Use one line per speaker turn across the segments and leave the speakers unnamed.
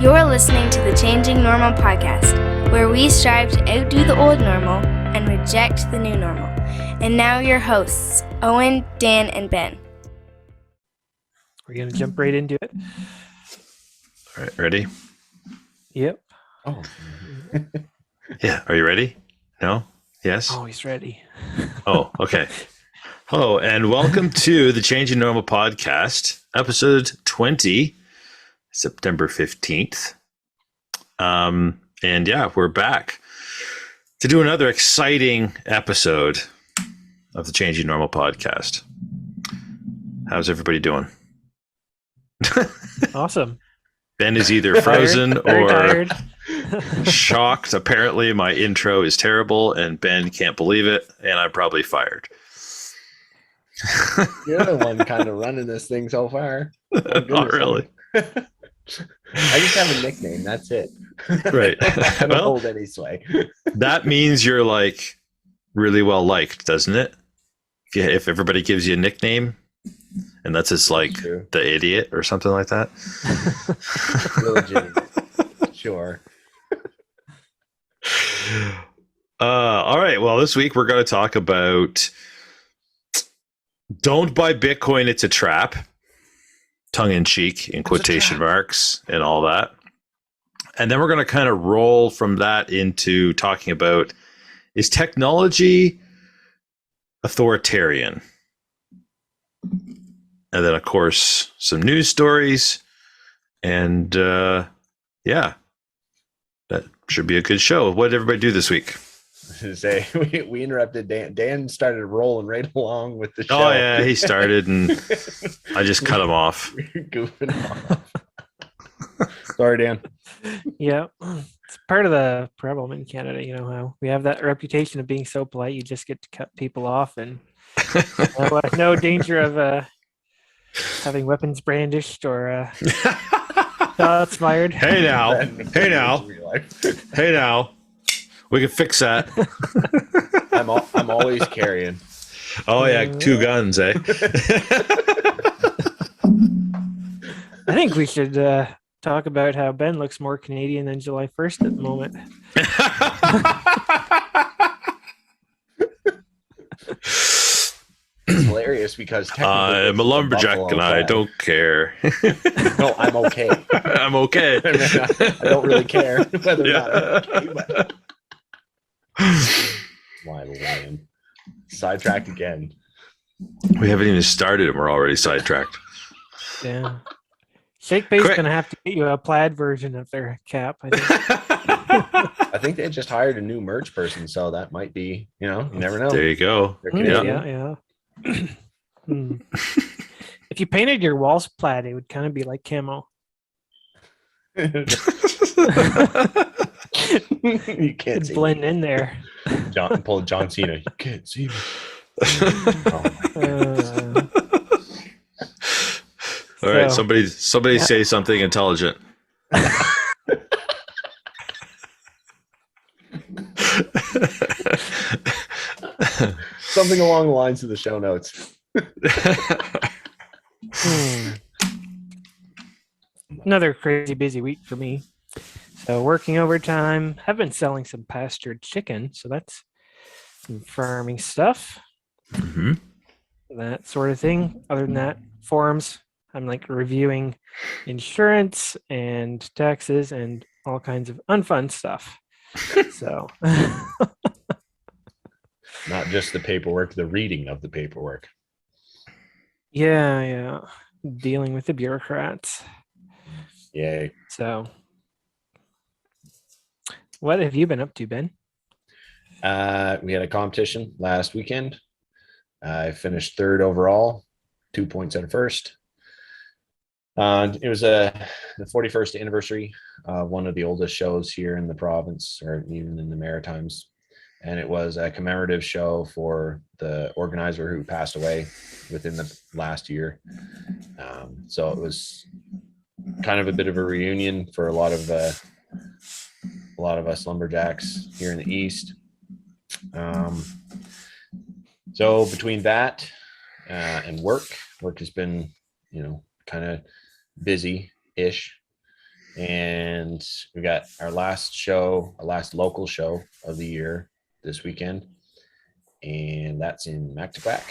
You're listening to the Changing Normal podcast, where we strive to outdo the old normal and reject the new normal. And now your hosts, Owen, Dan, and Ben.
We're going to jump right into it.
All right, ready?
Yep.
Oh.
Yeah, are you ready? No? Yes?
Oh, he's ready.
Oh, okay. Hello, and welcome to the Changing Normal podcast, episode 20, September 15th. And yeah, we're back to do another exciting episode of the Changing Normal podcast. How's everybody doing?
Awesome.
Ben is either frozen
Very
or
tired.
shocked. Apparently, my intro is terrible, and Ben can't believe it, and I'm probably fired.
You're the one kind of running this thing so far.
Not really.
I just have a nickname. That's it.
Right.
I don't
Well,
hold any sway.
that means you're like really well liked, doesn't it? If everybody gives you a nickname, and that's just like
True.
the idiot or something like that.
Legitimate. Sure.
All right. Well, this week we're going to talk about don't buy Bitcoin. It's a trap. Tongue in cheek, in quotation marks, and all that. And then we're going to kind of roll from that into talking about, is technology authoritarian? And then, of course, some news stories. And yeah, that should be a good show. What did everybody do this week?
Say we interrupted Dan. Dan started rolling right along with the show.
Oh, yeah, he started, and I just cut him off.
We're goofing off. Sorry, Dan.
Yeah. It's part of the problem in Canada, you know, how we have that reputation of being so polite, you just get to cut people off and no danger of having weapons brandished or shots fired.
Hey now. Hey now. Hey now. We can fix that.
I'm always carrying.
Oh, yeah, 2 guns, eh?
I think we should talk about how Ben looks more Canadian than July 1st at the moment.
It's hilarious because
I'm a lumberjack and I don't care.
No, I'm okay.
I'm okay.
I don't really care whether or
Yeah.
not I'm okay. But... Why lion? Sidetracked again.
We haven't even started and we're already sidetracked.
Yeah. Shakebay's
Quick.
going to have to get you a plaid version of their cap, I think.
I think they just hired a new merch person, so that might be, you never know.
There you go.
They're Canadian.
Yeah. Hmm. If you painted your walls plaid, it would kind of be like camo.
You can't
It'd
see
blend in there.
Pull John Cena. You can't see me.
All right,
So-
somebody say something intelligent.
Something along the lines of the show notes.
Another crazy busy week for me. So working overtime. I've been selling some pastured chicken, so that's some farming stuff,
Mhm.
that sort of thing. Other than that, forums. I'm like reviewing insurance and taxes and all kinds of unfun stuff. So
Not just the paperwork, the reading of the paperwork.
yeah, dealing with the bureaucrats.
Yay.
So what have you been up to, Ben?
We had a competition last weekend. I finished 3rd overall, 2 points out of 1st. It was the 41st anniversary of one of the oldest shows here in the province, or even in the Maritimes. And it was a commemorative show for the organizer who passed away within the last year. So it was kind of a bit of a reunion for a lot of us lumberjacks here in the East. So between that and work has been, kind of busy-ish. And we got our last local show of the year this weekend, and that's in Mactaquac.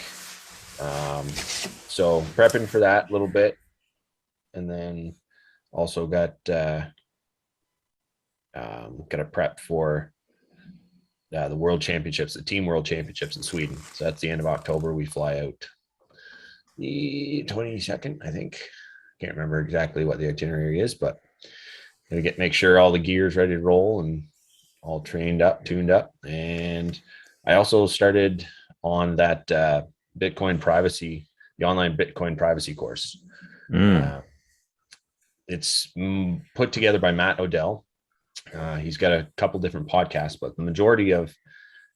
So prepping for that a little bit, and then also got to prep for the World Championships, the Team World Championships in Sweden. So that's the end of October. We fly out the 22nd, I think. Can't remember exactly what the itinerary is, but gonna make sure all the gear is ready to roll and all tuned up. And I also started on that Bitcoin privacy, the online Bitcoin privacy course. It's put together by Matt Odell. He's got a couple different podcasts, but the majority of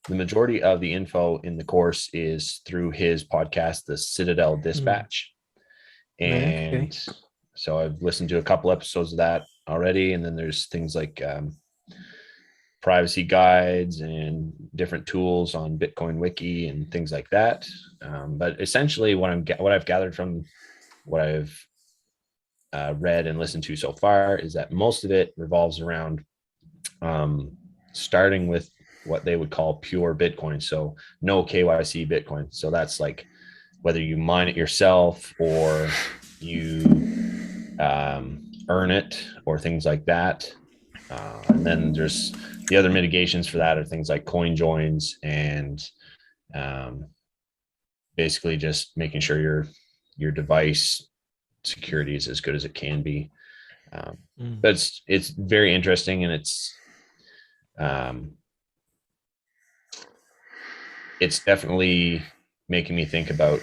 the info in the course is through his podcast, the Citadel Dispatch. And so I've listened to a couple episodes of that already. And then there's things like privacy guides and different tools on Bitcoin Wiki and things like that. But essentially what I've gathered from what I've read and listened to so far is that most of it revolves around starting with what they would call pure Bitcoin. So no KYC Bitcoin. So that's like whether you mine it yourself or you earn it or things like that. And then there's the other mitigations for that are things like coin joins and basically just making sure your device security is as good as it can be. But it's very interesting, and it's definitely making me think about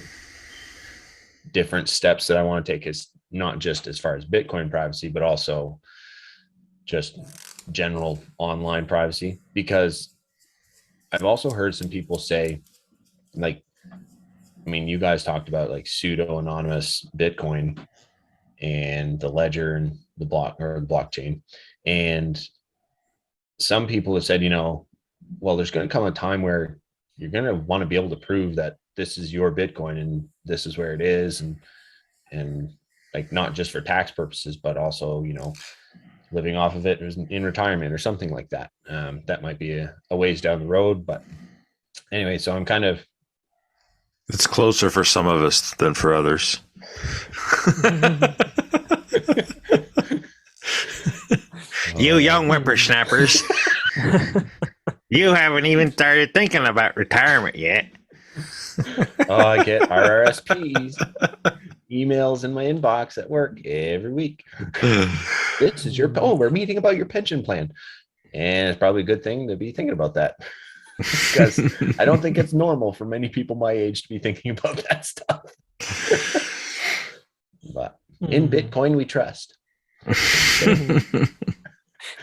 different steps that I want to take, is not just as far as Bitcoin privacy, but also just general online privacy. Because I've also heard some people say, like, I mean, you guys talked about like pseudo anonymous Bitcoin and the ledger and the blockchain. And some people have said, well, there's going to come a time where you're going to want to be able to prove that this is your Bitcoin and this is where it is. And like, not just for tax purposes, but also, living off of it in retirement or something like that. That might be a ways down the road, but anyway, so I'm kind of,
it's closer for some of us than for others. You young whippersnappers, you haven't even started thinking about retirement yet.
Oh, I get RRSPs, emails in my inbox at work every week. This is we're meeting about your pension plan. And it's probably a good thing to be thinking about that, because I don't think it's normal for many people my age to be thinking about that stuff. But in Bitcoin, we trust.
So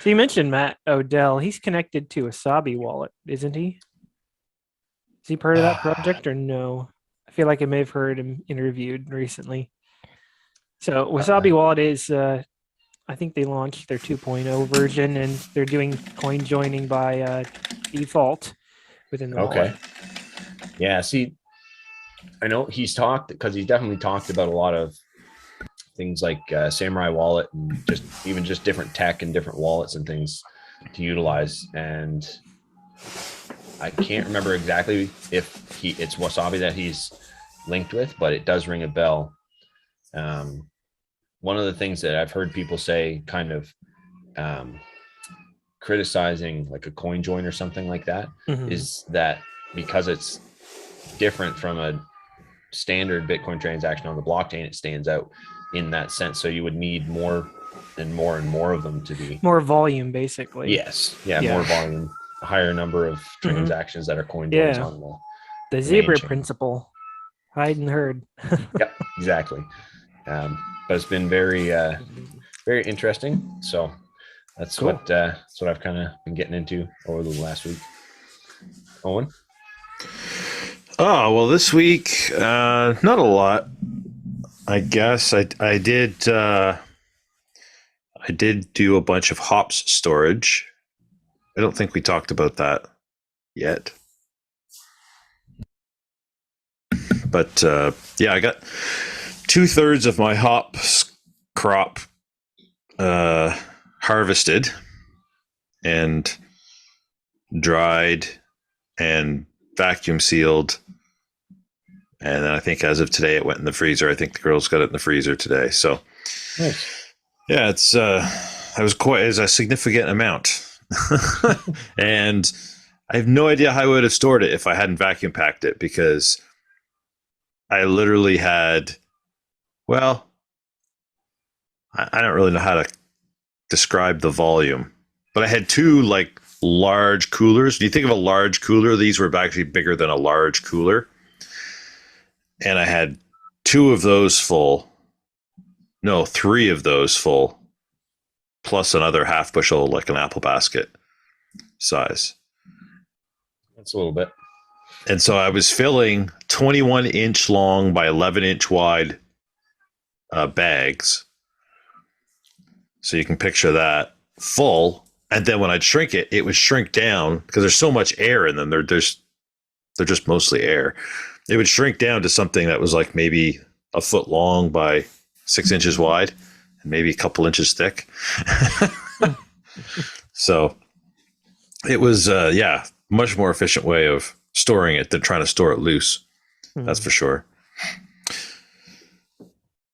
you mentioned Matt Odell. He's connected to Wasabi Wallet, isn't he? Is he part of that project or no? I feel like I may have heard him interviewed recently. So Wasabi Wallet is, I think they launched their 2.0 version, and they're doing coin joining by default within the wallet.
Yeah, see, I know he's definitely talked about a lot of things like Samurai Wallet and just different tech and different wallets and things to utilize. And I can't remember exactly if it's Wasabi that he's linked with, but it does ring a bell. One of the things that I've heard people say, kind of criticizing like a coin join or something like that, is that because it's different from a standard Bitcoin transaction on the blockchain, it stands out in that sense. So you would need more and more and more of them to be
more volume, basically.
Yes. Yeah. More volume, a higher number of transactions that are coin joins on
the zebra principle, hide and herd.
Yep, exactly. But it's been very, very interesting. So that's cool. That's what I've kind of been getting into over the last week. Owen?
Oh, well, this week, not a lot. I guess I did do a bunch of hops storage. I don't think we talked about that yet. But I got 2/3 of my hops crop harvested and dried and vacuum sealed. And then I think as of today, it went in the freezer. I think the girls got it in the freezer today. So,
Nice.
yeah, it's a significant amount. And I have no idea how I would have stored it if I hadn't vacuum packed it, because I literally had, well, I don't really know how to describe the volume, but I had two like large coolers. Do you think of a large cooler? These were actually bigger than a large cooler. And I had two of those full. No, three of those full, plus another half bushel, like an apple basket size.
That's a little bit.
And so I was filling 21-inch long by 11-inch wide bags. So you can picture that full. And then when I'd shrink it, it would shrink down because there's so much air in them. They're just mostly air. It would shrink down to something that was like maybe a foot long by 6 inches wide and maybe a couple inches thick. So it was, much more efficient way of storing it than trying to store it loose. That's for sure.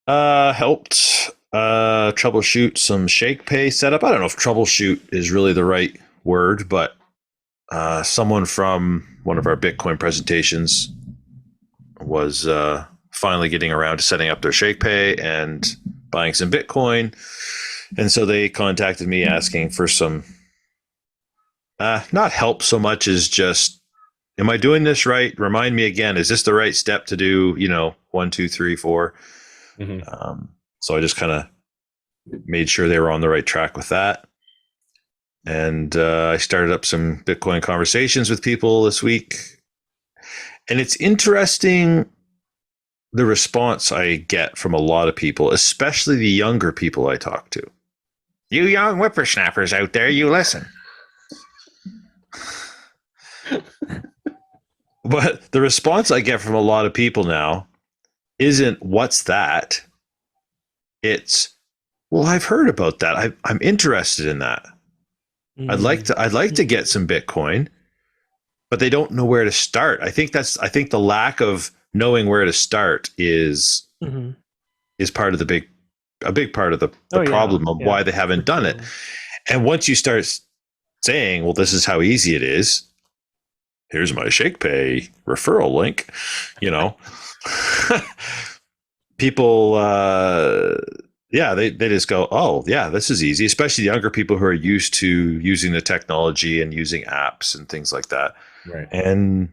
Helped troubleshoot some shake pay setup. I don't know if troubleshoot is really the right word, but someone from one of our Bitcoin presentations was finally getting around to setting up their shake pay and buying some Bitcoin. And so they contacted me asking for some, not help so much as just, am I doing this right? Remind me again, is this the right step to do, 1, 2, 3, 4?
Mm-hmm.
So I just kind of made sure they were on the right track with that. And I started up some Bitcoin conversations with people this week. And it's interesting the response I get from a lot of people, especially the younger people I talk to. You young whippersnappers out there, you listen. But the response I get from a lot of people now isn't, what's that? It's, well, I've heard about that. I'm interested in that. I'd like to get some Bitcoin, but they don't know where to start. I think the lack of knowing where to start is part of a big part of the problem of why they haven't done it. And once you start saying, well, this is how easy it is, here's my ShakePay referral link, people, they just go, oh yeah, this is easy, especially the younger people who are used to using the technology and using apps and things like that.
Right.
And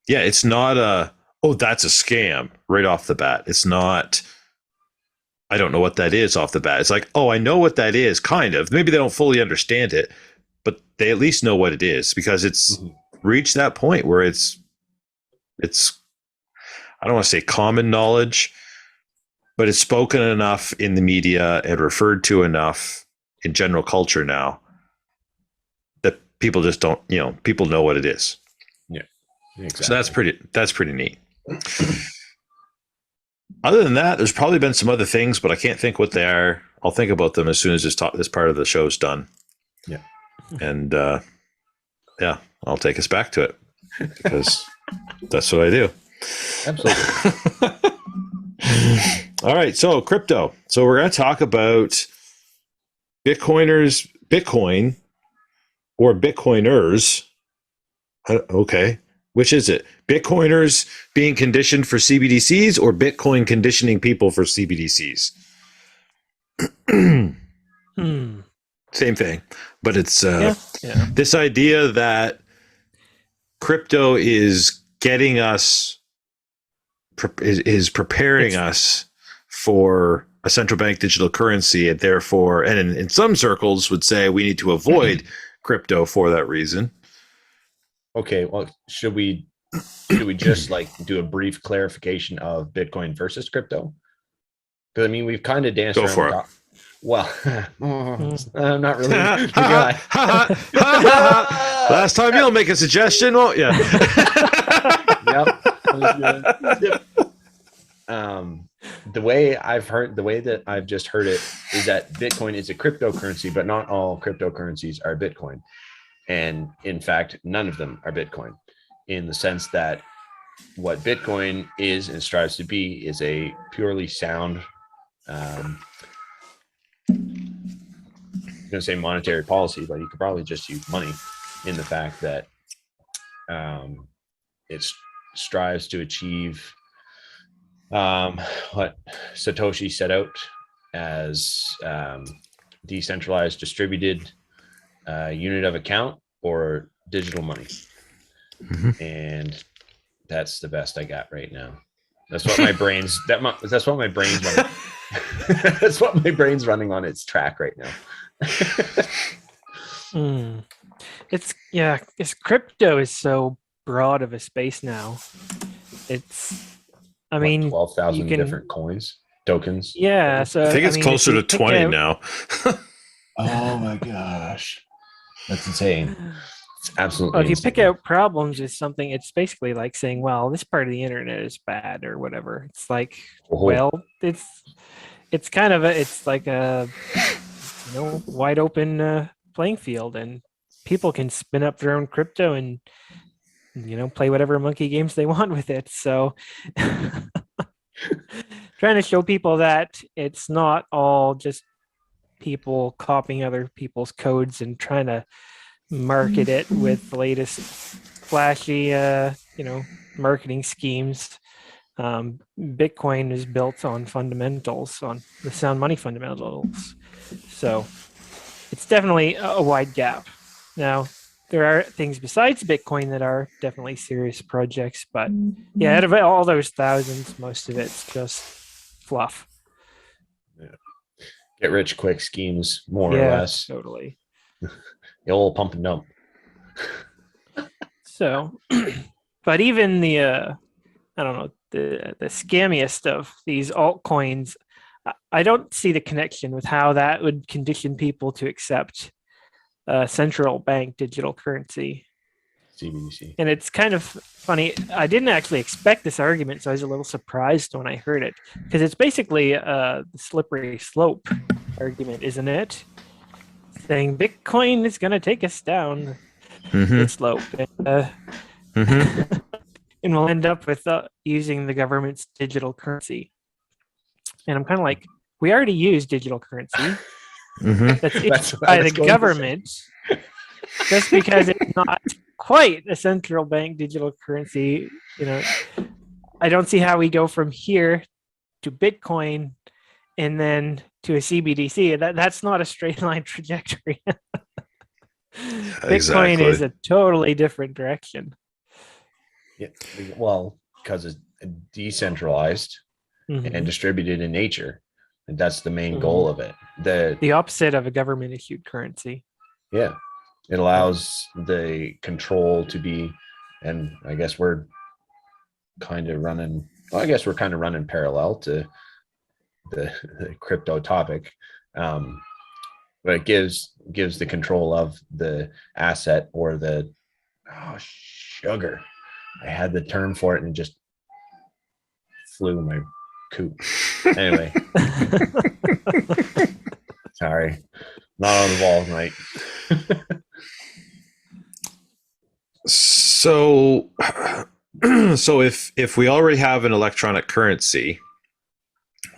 yeah, it's not that's a scam right off the bat. It's not, I don't know what that is off the bat. It's like, oh, I know what that is, kind of. Maybe they don't fully understand it, but they at least know what it is, because it's reached that point where it's I don't want to say common knowledge, but it's spoken enough in the media and referred to enough in general culture now that people just don't, people know what it is.
Yeah, exactly.
So that's pretty neat. Other than that, there's probably been some other things, but I can't think what they are. I'll think about them as soon as this part of the show's done.
Yeah.
And I'll take us back to it, because that's what I do.
Absolutely.
All right. So crypto. So we're going to talk about Bitcoin or Bitcoiners. Okay. Which is it? Bitcoiners being conditioned for CBDCs or Bitcoin conditioning people for CBDCs? Same thing, but it's this idea that crypto is getting us, is preparing us for a central bank digital currency, and therefore, and in some circles would say we need to avoid crypto for that reason.
Okay, well, should we just do a brief clarification of Bitcoin versus crypto? Because we've kind of danced around.
Go for it.
Well, I'm not really the guy.
Last time you'll make a suggestion, won't you?
Yep. the way that I've just heard it is that Bitcoin is a cryptocurrency, but not all cryptocurrencies are Bitcoin. And in fact, none of them are Bitcoin, in the sense that what Bitcoin is and strives to be is a purely sound, I'm going to say monetary policy, but you could probably just use money, in the fact that it strives to achieve what Satoshi set out as decentralized, distributed unit of account or digital money. And that's the best I got right now. That's what my brain's that's what my brain's running. That's what my brain's running on its track right now.
It's crypto is so broad of a space now. I mean,
12,000 different coins, tokens.
Yeah, so
I think it's closer to 20 now.
Oh my gosh, that's insane. It's absolutely.
Well, if you pick out problems with something, it's basically like saying, "Well, this part of the internet is bad" or whatever. It's like, well, it's kind of it's like a wide open playing field, and people can spin up their own crypto and play whatever monkey games they want with it. So trying to show people that it's not all just people copying other people's codes and trying to market it with the latest flashy marketing schemes. Bitcoin is built on fundamentals, on the sound money fundamentals. So it's definitely a wide gap. Now, there are things besides Bitcoin that are definitely serious projects, but yeah, out of all those thousands, most of it's just fluff.
Yeah. Get rich quick schemes, more or less.
Totally.
The old pump and dump.
So, but even the scammiest of these altcoins, I don't see the connection with how that would condition people to accept central bank digital currency.
CBDC.
And it's kind of funny. I didn't actually expect this argument, so I was a little surprised when I heard it, because it's basically the slippery slope argument, isn't it? Saying Bitcoin is going to take us down the slope, and we'll end up with using the government's digital currency. And I'm kind of like, we already use digital currency. That's issued by the government. Just because it's not quite a central bank digital currency, I don't see how we go from here to Bitcoin and then to a CBDC. That's not a straight line trajectory. Bitcoin is a totally different direction.
Yeah, well, because it's decentralized and distributed in nature, and that's the main goal of it.
The opposite of a government issued currency.
Yeah, it allows the control to be, and I guess we're kind of running parallel to the crypto topic, but it gives the control of the asset or the sugar. I had the term for it and it just flew in my coop. Anyway, sorry, not on the ball tonight.
So if we already have an electronic currency,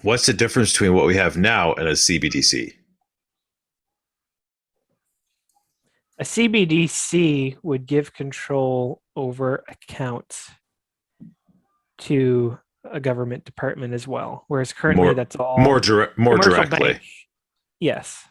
what's the difference between what we have now and a CBDC?
A CBDC would give control over accounts to a government department as well, whereas currently that's all
more directly.
Bank. Yes,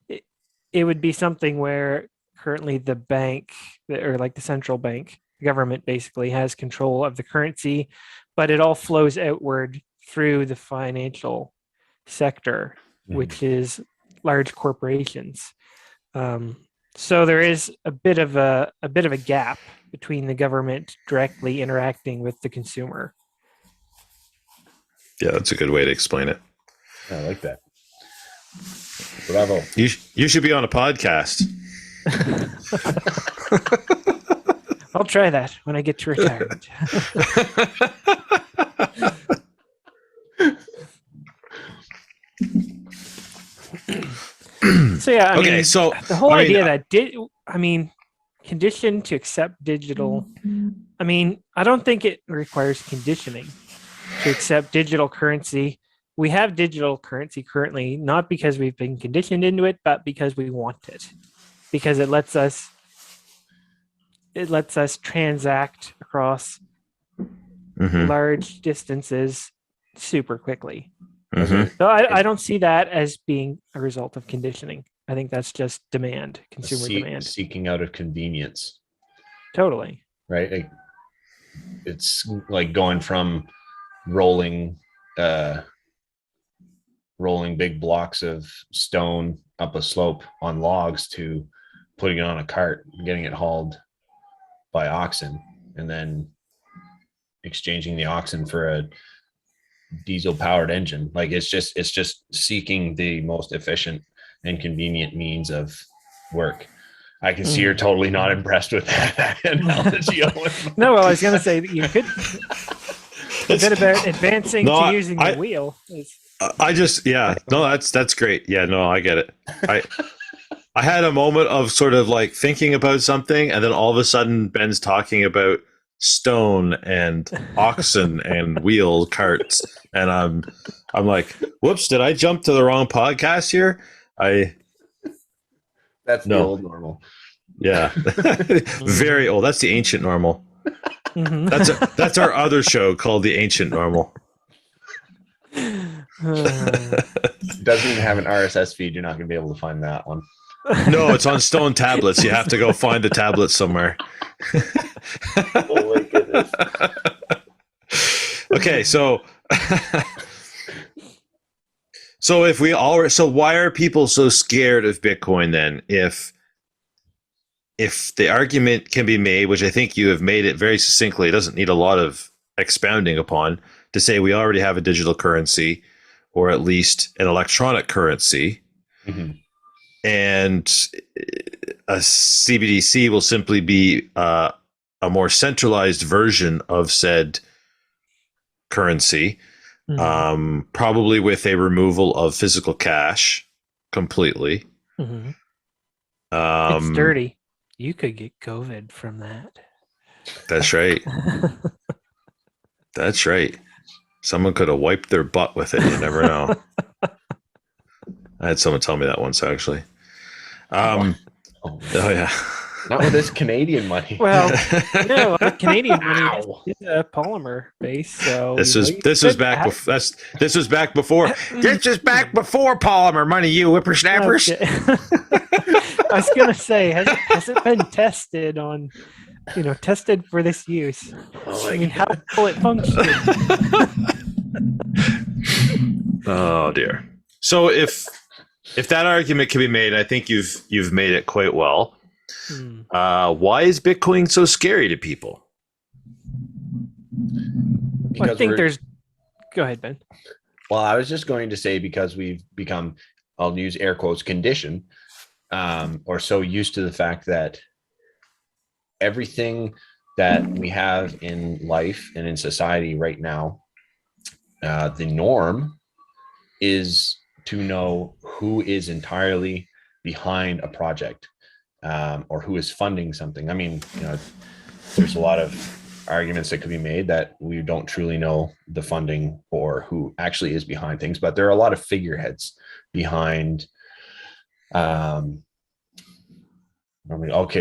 it would be something where currently the bank, or like the central bank, the government basically has control of the currency, but it all flows outward through the financial sector, which is large corporations. So there is a bit of a gap between the government directly interacting with the consumer.
Yeah, that's a good way to explain it.
I like that. Bravo.
You should be on a podcast.
I'll try that when I get to retirement. So yeah, I
Okay,
mean,
so,
the whole
I mean,
idea that conditioned to accept digital. I mean, I don't think it requires conditioning to accept digital currency. We have digital currency currently, not because we've been conditioned into it, but because we want it. Because it lets us transact across
mhm,
large distances super quickly.
mhm.
So I don't see that as being a result of conditioning. I think that's just demand, consumer demand.
Seeking out of convenience,
Totally.
right? Like, it's like going from rolling uh rolling big blocks of stone up a slope on logs to putting it on a cart, getting it hauled by oxen, and then exchanging the oxen for a diesel powered engine. Like, it's just seeking the most efficient and convenient means of work. I can see you're totally not impressed with that analogy.
No, well, I was going to say that you could. A bit about advancing
No,
to using the wheel.
I just, yeah, no, that's great. Yeah, no, I get it. I had a moment of sort of like thinking about something, and then all of a sudden Ben's talking about stone and oxen and wheel carts, and I'm like, whoops, did I jump to the wrong podcast here?
That's the
No.
old normal.
Yeah, very old. That's the ancient normal.
Mhm.
That's our other show called the Ancient Normal.
It doesn't even have an RSS feed. You're not going to be able to find that one.
No, it's on stone tablets. You have to go find the tablets somewhere.
Oh my goodness.
Okay, so if we all, so why are people so scared of Bitcoin then? If the argument can be made, which I think you have made it very succinctly, it doesn't need a lot of expounding upon, to say we already have a digital currency, or at least an electronic currency, and a CBDC will simply be a more centralized version of said currency, probably with a removal of physical cash completely.
It's dirty. You could get COVID from that.
That's right. That's right. Someone could have wiped their butt with it. You never know. I had someone tell me that once, actually. Oh yeah.
Not with this Canadian money.
Well, no, Canadian money is a polymer base. So
this was back before polymer money. You whippersnappers.
Okay. I was gonna say, has it been tested on, tested for this use? I mean, how will it function?
Oh dear. So if that argument can be made, I think you've made it quite well. Why is Bitcoin so scary to people?
I think there's. Go ahead, Ben.
Well, I was just going to say, because we've become, I'll use air quotes, conditioned, or so used to the fact that everything that we have in life and in society right now, the norm is to know who is entirely behind a project, or who is funding something. I mean, there's a lot of arguments that could be made that we don't truly know the funding or who actually is behind things, but there are a lot of figureheads behind. Okay,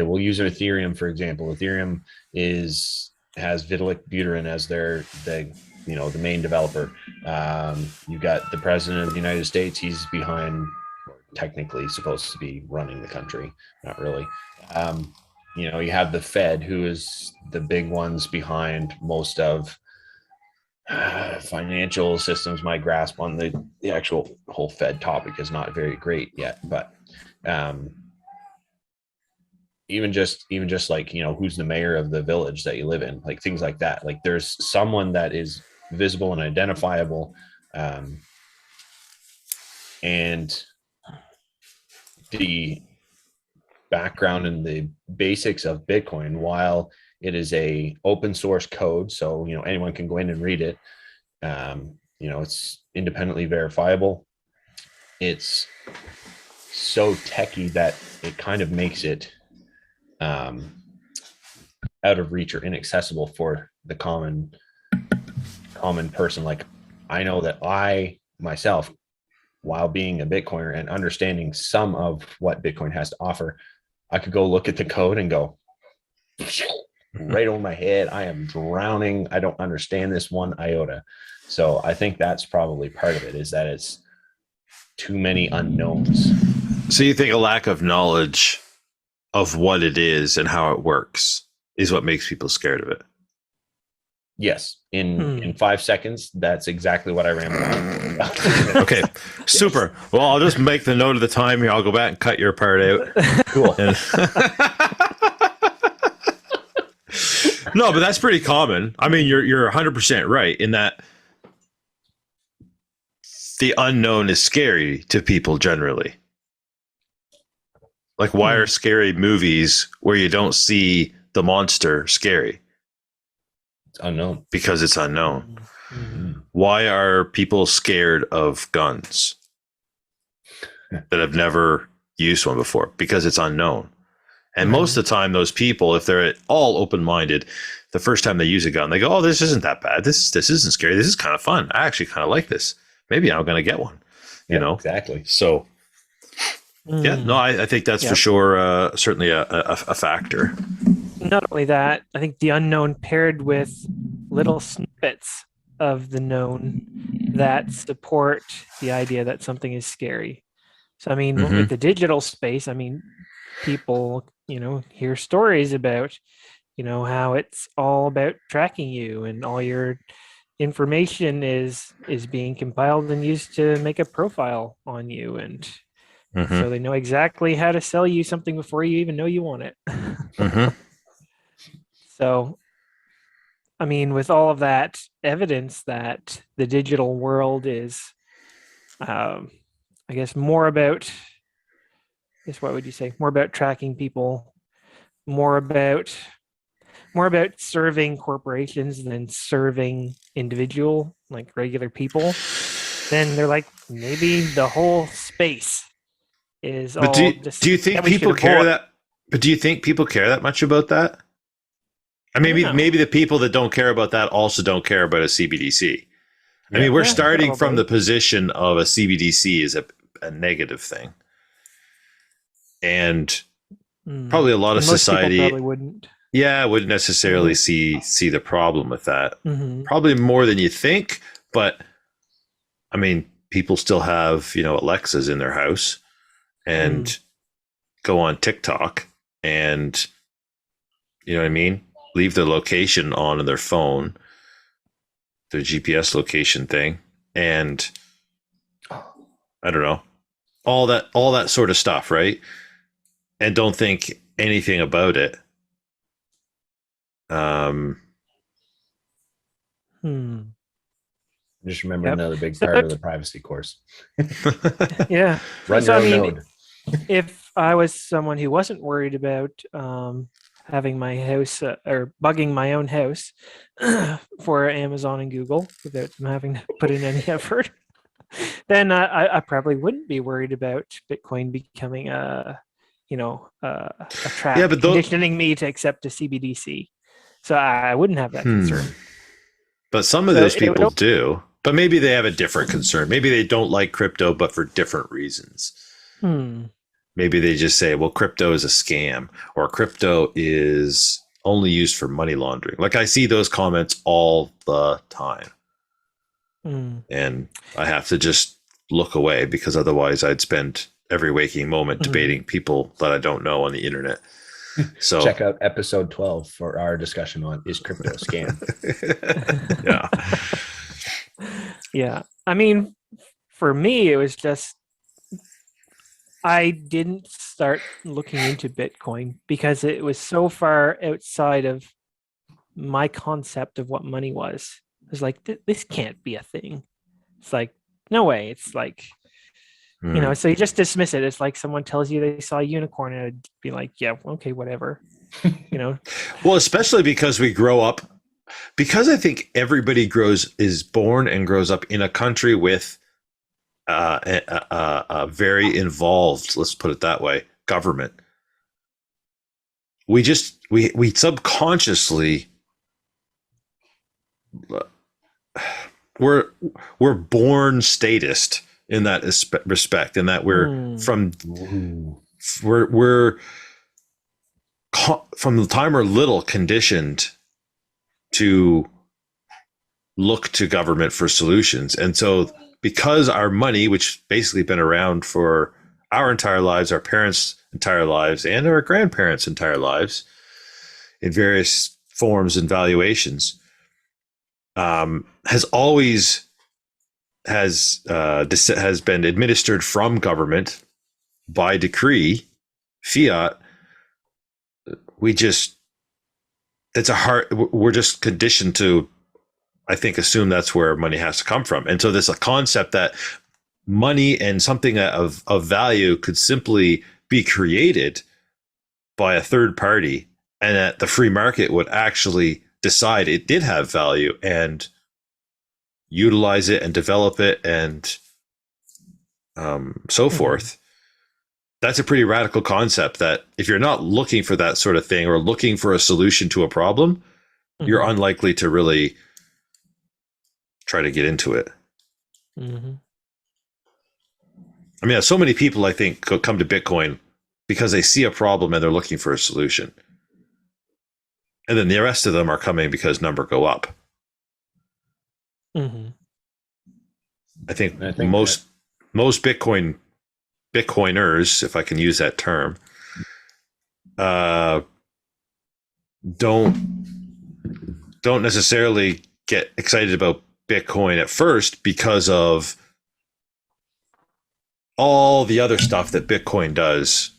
we'll use Ethereum for example. Ethereum has Vitalik Buterin as the main developer. You got the president of the United States. He's behind, technically supposed to be running the country, not really. You have the Fed, who is the big ones behind most of financial systems. My grasp on the actual whole Fed topic is not very great yet, but even just like, who's the mayor of the village that you live in, like things like that. Like, there's someone that is visible and identifiable, and the background and the basics of Bitcoin, while it is a open source code, so anyone can go in and read it. It's independently verifiable. It's so techy that it kind of makes it out of reach or inaccessible for the common person. Like, I know that I myself, while being a Bitcoiner and understanding some of what Bitcoin has to offer, I could go look at the code and go right over my head. I am drowning. I don't understand this one iota. So I think that's probably part of it, is that it's too many unknowns.
So you think a lack of knowledge of what it is and how it works is what makes people scared of it?
Yes. In 5 seconds, that's exactly what I rambled on.
Okay, super. Well, I'll just make the note of the time here. I'll go back and cut your part out.
Cool.
No, but that's pretty common. I mean, you're 100% right in that the unknown is scary to people generally. Like, why are scary movies where you don't see the monster scary?
It's unknown.
Because it's unknown.
Mm-hmm.
Why are people scared of guns that have never used one before? Because it's unknown. And most of the time, those people, if they're at all open-minded, the first time they use a gun, they go, "Oh, this isn't that bad. This isn't scary. This is kind of fun. I actually kind of like this. Maybe I'm going to get one." You know?
Exactly.
So, yeah, no, I think that's for sure certainly a factor.
Not only that, I think the unknown paired with little snippets of the known that support the idea that something is scary. So, I mean, with the digital space, I mean, people, hear stories about, how it's all about tracking you and all your information is being compiled and used to make a profile on you. And so they know exactly how to sell you something before you even know you want it. So, I mean, with all of that evidence that the digital world is, I guess, more about, what would you say? More about tracking people, more about serving corporations than serving individual, like regular people. Then they're like, maybe the whole space is
but
all.
Do you think people care that? But do you think people care that much about that? I mean, maybe the people that don't care about that also don't care about a CBDC. I mean, we're starting from the position of a CBDC is a negative thing. And probably a lot of society
probably wouldn't.
Yeah, wouldn't necessarily see the problem with that. Probably more than you think, but I mean, people still have, Alexas in their house and go on TikTok and, you know what I mean? Leave their location on their phone, their GPS location thing, and I don't know, all that sort of stuff, right? And don't think anything about it.
Just remember another big part of the privacy course.
Yeah.
Run your own node.
If I was someone who wasn't worried about having my house or bugging my own house for Amazon and Google without them having to put in any effort, then I probably wouldn't be worried about Bitcoin becoming a trap, conditioning me to accept a CBDC. So I wouldn't have that concern.
But some of those people do. But maybe they have a different concern. Maybe they don't like crypto, but for different reasons. Maybe they just say, well, crypto is a scam, or crypto is only used for money laundering. Like, I see those comments all the time. And I have to just look away, because otherwise I'd spend every waking moment debating people that I don't know on the internet. So
check out episode 12 for our discussion on is crypto a scam.
Yeah. I mean, for me, it was just, I didn't start looking into Bitcoin because it was so far outside of my concept of what money was. I was like, this can't be a thing. It's like, no way. It's like, so you just dismiss it. It's like someone tells you they saw a unicorn and I'd be like, yeah, okay, whatever.
Well, especially because we grow up, because I think everybody is born and grows up in a country with very involved, let's put it that way, government, we subconsciously we're born statist in that respect, in that we're from the time we're little conditioned to look to government for solutions. And so because our money, which basically been around for our entire lives, our parents' entire lives, and our grandparents' entire lives in various forms and valuations, has been administered from government by decree, fiat. We're just conditioned to, I think, assume that's where money has to come from. And so there's a concept that money and something of value could simply be created by a third party, and that the free market would actually decide it did have value and utilize it and develop it and so forth. That's a pretty radical concept, that if you're not looking for that sort of thing or looking for a solution to a problem, you're unlikely to really try to get into it. I mean, so many people, I think, come to Bitcoin because they see a problem and they're looking for a solution. And then the rest of them are coming because numbers go up. I think most Bitcoiners, if I can use that term, don't necessarily get excited about Bitcoin at first because of all the other stuff that Bitcoin does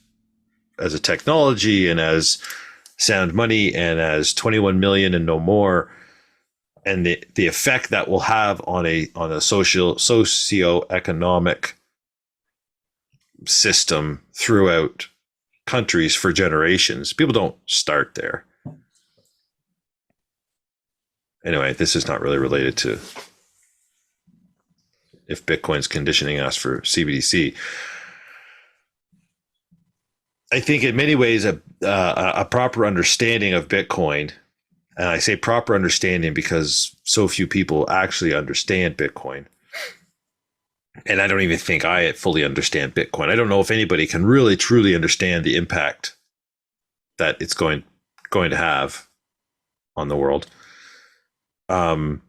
as a technology and as sound money and as 21 million and no more, and the effect that will have on a socio-economic system throughout countries for generations. People don't start there. Anyway, this is not really related to if Bitcoin's conditioning us for CBDC. I think in many ways a proper understanding of Bitcoin, and I say proper understanding because so few people actually understand Bitcoin. And I don't even think I fully understand Bitcoin. I don't know if anybody can really truly understand the impact that it's going to have on the world. And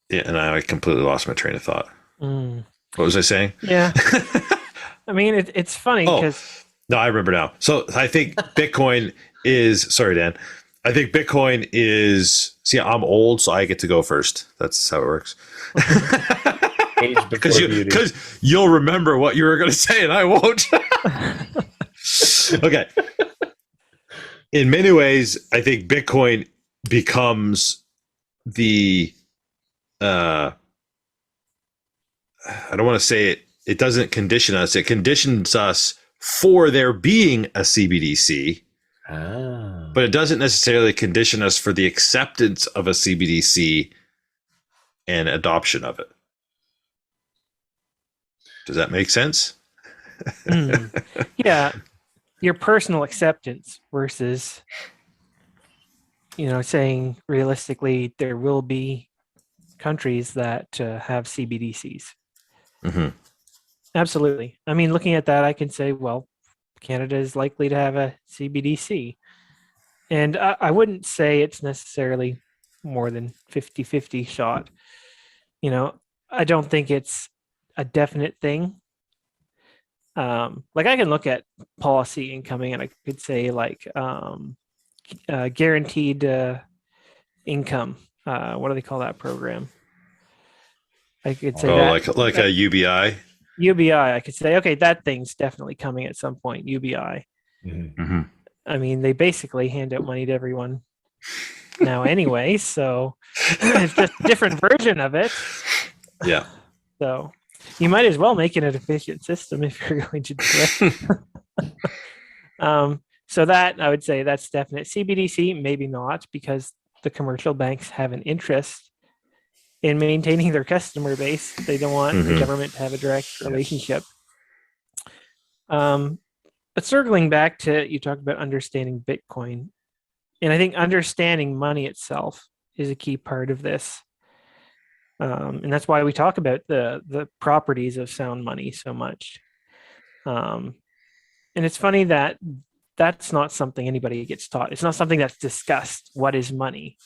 I completely lost my train of thought. What was I saying?
Yeah. I mean, it's funny because...
No, I remember now. So I think Bitcoin is... Sorry, Dan. I think Bitcoin is... See, I'm old, so I get to go first. That's how it works. Because you'll remember what you were going to say and I won't. Okay. In many ways, I think Bitcoin becomes the... I don't want to say it doesn't condition us. It conditions us for there being a CBDC, but it doesn't necessarily condition us for the acceptance of a CBDC and adoption of it. Does that make sense?
Yeah. Your personal acceptance versus, saying realistically there will be countries that have CBDCs. Absolutely. I mean, looking at that, I can say, well, Canada is likely to have a CBDC. And I wouldn't say it's necessarily more than 50-50 shot. I don't think it's a definite thing. Like I can look at policy incoming and I could say like guaranteed income. What do they call that program? I could say
like a UBI.
UBI. I could say, okay, that thing's definitely coming at some point. UBI. I mean, they basically hand out money to everyone now anyway, so it's just a different version of it.
Yeah.
So you might as well make it an efficient system if you're going to do it. So that I would say that's definite. CBDC, maybe not, because the commercial banks have an interest in maintaining their customer base. They don't want the
Mhm.
government to have a direct relationship. But circling back to, you talked about understanding Bitcoin, and I think understanding money itself is a key part of this. And that's why we talk about the properties of sound money so much. And it's funny that that's not something anybody gets taught. It's not something that's discussed. What is money?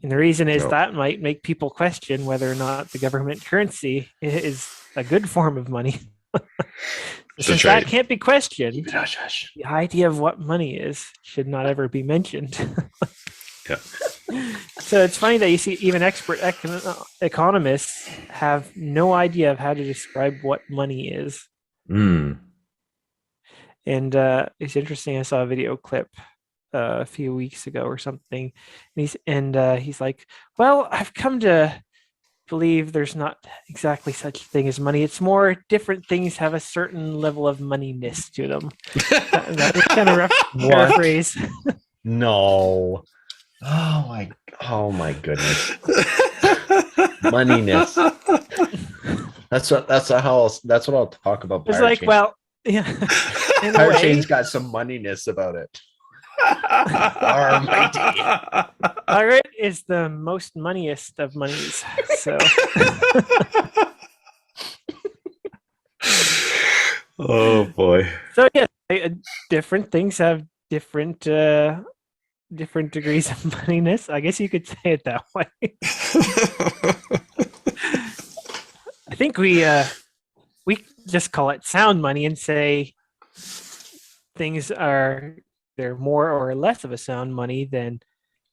And the reason is
No.
that might make people question whether or not the government currency is a good form of money. Since that can't be questioned, the idea of what money is should not ever be mentioned.
Yeah.
So it's funny that you see even expert economists have no idea of how to describe what money is.
Mm.
And it's interesting. I saw a video clip a few weeks ago or something, and he's like, "Well, I've come to believe there's not exactly such a thing as money. It's more different things have a certain level of moneyness to them." That was kind of rough paraphrase.
No. Oh my goodness. Moneyness. That's what I'll talk about.
It's like, well, yeah.
Pirate Chain's got some moneyness about it. Almighty.
Pirate is the most moneyest of monies. So
Oh boy.
so yeah, different things have different degrees of moneyness. I guess you could say it that way. I think we just call it sound money and say they're more or less of a sound money than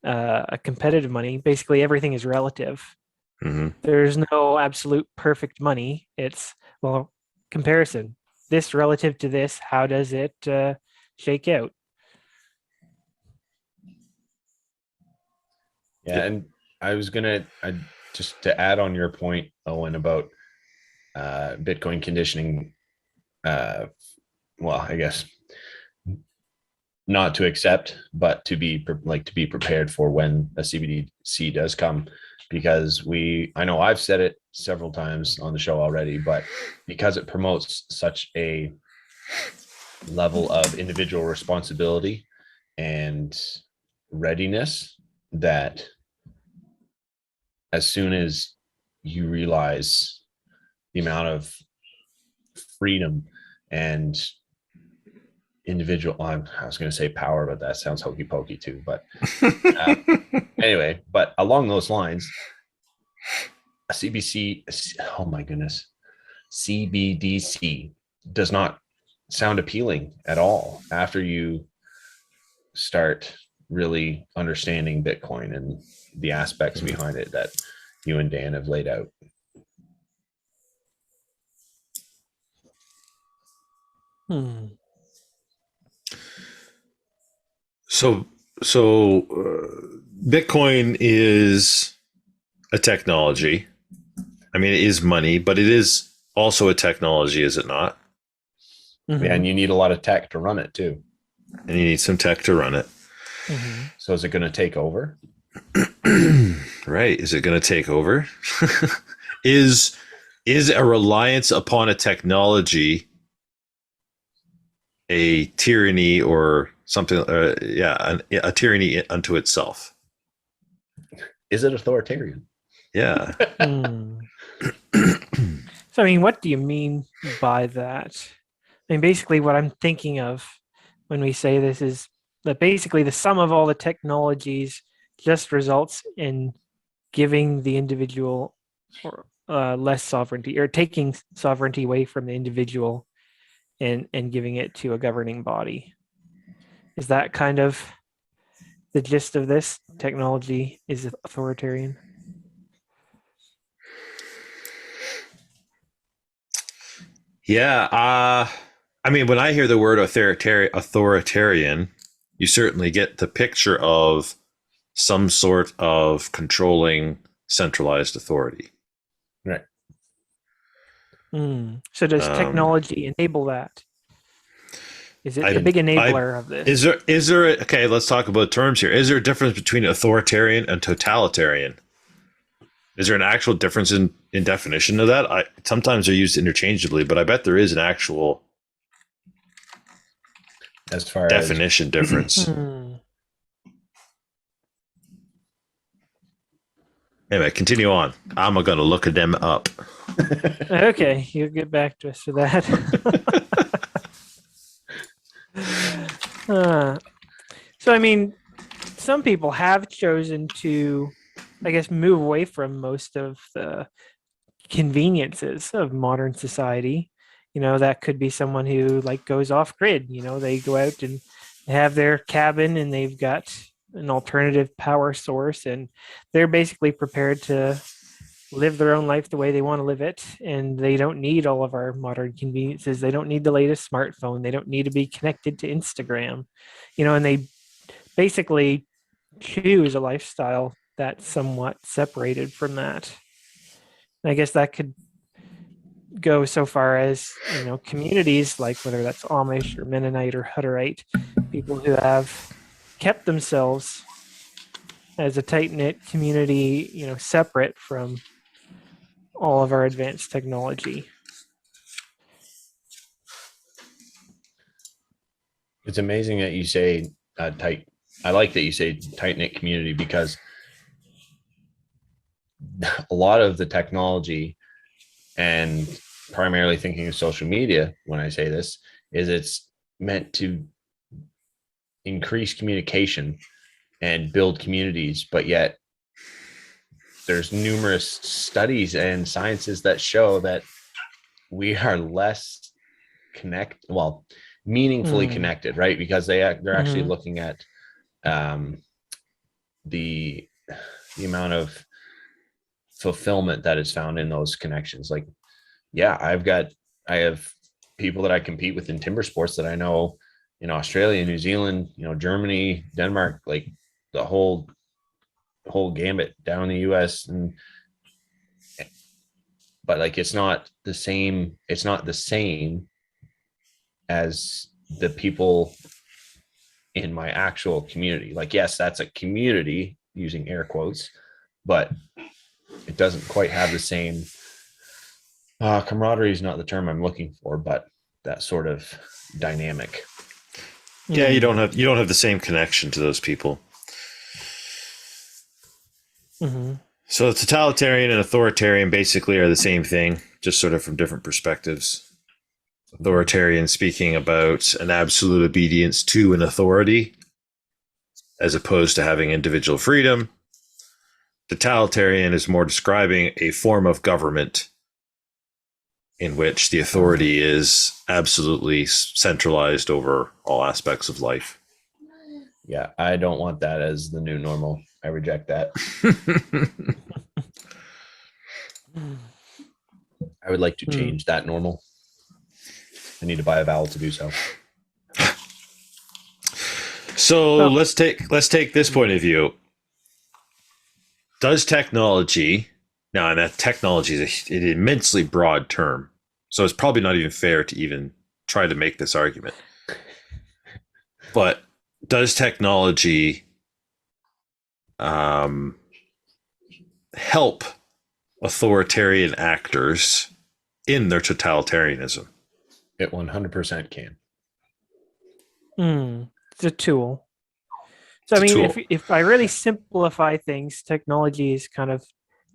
a competitive money. Basically, everything is relative.
Mhm.
There's no absolute perfect money. It's, well, comparison. This relative to this, how does it shake out?
Yeah, and I just to add on your point, Owen, about Bitcoin conditioning. Well, I guess not to accept, but to be prepared for when a CBDC does come, because I know I've said it several times on the show already, but because it promotes such a level of individual responsibility and readiness, that as soon as you realize the amount of freedom and individual, I was going to say power, but that sounds hokey pokey too. But anyway, but along those lines, a oh my goodness, CBDC does not sound appealing at all after you start really understanding Bitcoin and the aspects behind it that you and Dan have laid out.
So Bitcoin is a technology. I mean, it is money, but it is also a technology, is it not?
Mm-hmm.
Yeah, and you need a lot of tech to run it too.
And you need some tech to run it.
Mm-hmm.
So is it going to take over?
Right. Is it going to take over? Is a reliance upon a technology a tyranny or something? A tyranny unto itself.
Is it authoritarian?
Yeah.
So, I mean, what do you mean by that? I mean, basically, what I'm thinking of when we say this is that basically the sum of all the technologies just results in giving the individual less sovereignty, or taking sovereignty away from the individual and giving it to a governing body. Is that kind of the gist of this? Technology is authoritarian?
Yeah. I mean, when I hear the word authoritarian, you certainly get the picture of some sort of controlling centralized authority.
Right.
So does technology enable that? Is it a big enabler of this?
Is there okay, let's talk about terms here. Is there a difference between authoritarian and totalitarian? Is there an actual difference in definition of that? Sometimes they're used interchangeably, but I bet there is an actual
as far
definition difference. Anyway, continue on. I'm going to look them up.
Okay, you'll get back to us for that. So, I mean, some people have chosen to, I guess, move away from most of the conveniences of modern society. That could be someone who like goes off grid. They go out and have their cabin and they've got an alternative power source, and they're basically prepared to live their own life the way they want to live it, and they don't need all of our modern conveniences. They don't need the latest smartphone. They don't need to be connected to Instagram, and they basically choose a lifestyle that's somewhat separated from that. And I guess that could go so far as communities like whether that's Amish or Mennonite or Hutterite, people who have kept themselves as a tight-knit community, separate from all of our advanced technology.
It's amazing that you say tight. I like that you say tight-knit community, because a lot of the technology, and primarily thinking of social media when I say this, is it's meant to increase communication and build communities, but yet there's numerous studies and sciences that show that we are less meaningfully connected, right? Because they're actually looking at the amount of fulfillment that is found in those connections. Like, yeah, I have people that I compete with in timber sports that I know in Australia, New Zealand, Germany, Denmark, like the whole gambit down in the US. But like, it's not the same as the people in my actual community. Like, yes, that's a community, using air quotes, but it doesn't quite have the same camaraderie is not the term I'm looking for, but that sort of dynamic.
Yeah, you don't have the same connection to those people. So totalitarian and authoritarian basically are the same thing, just sort of from different perspectives. Authoritarian speaking about an absolute obedience to an authority as opposed to having individual freedom. Totalitarian is more describing a form of government in which the authority is absolutely centralized over all aspects of life.
Yeah, I don't want that as the new normal. I reject that. I would like to change that normal. I need to buy a vowel to do so.
So let's take this point of view. Does technology, now, and that technology is an immensely broad term, so it's probably not even fair to even try to make this argument. But does technology help authoritarian actors in their totalitarianism?
It 100% can.
It's a tool. So, I mean, if I really simplify things, technology is kind of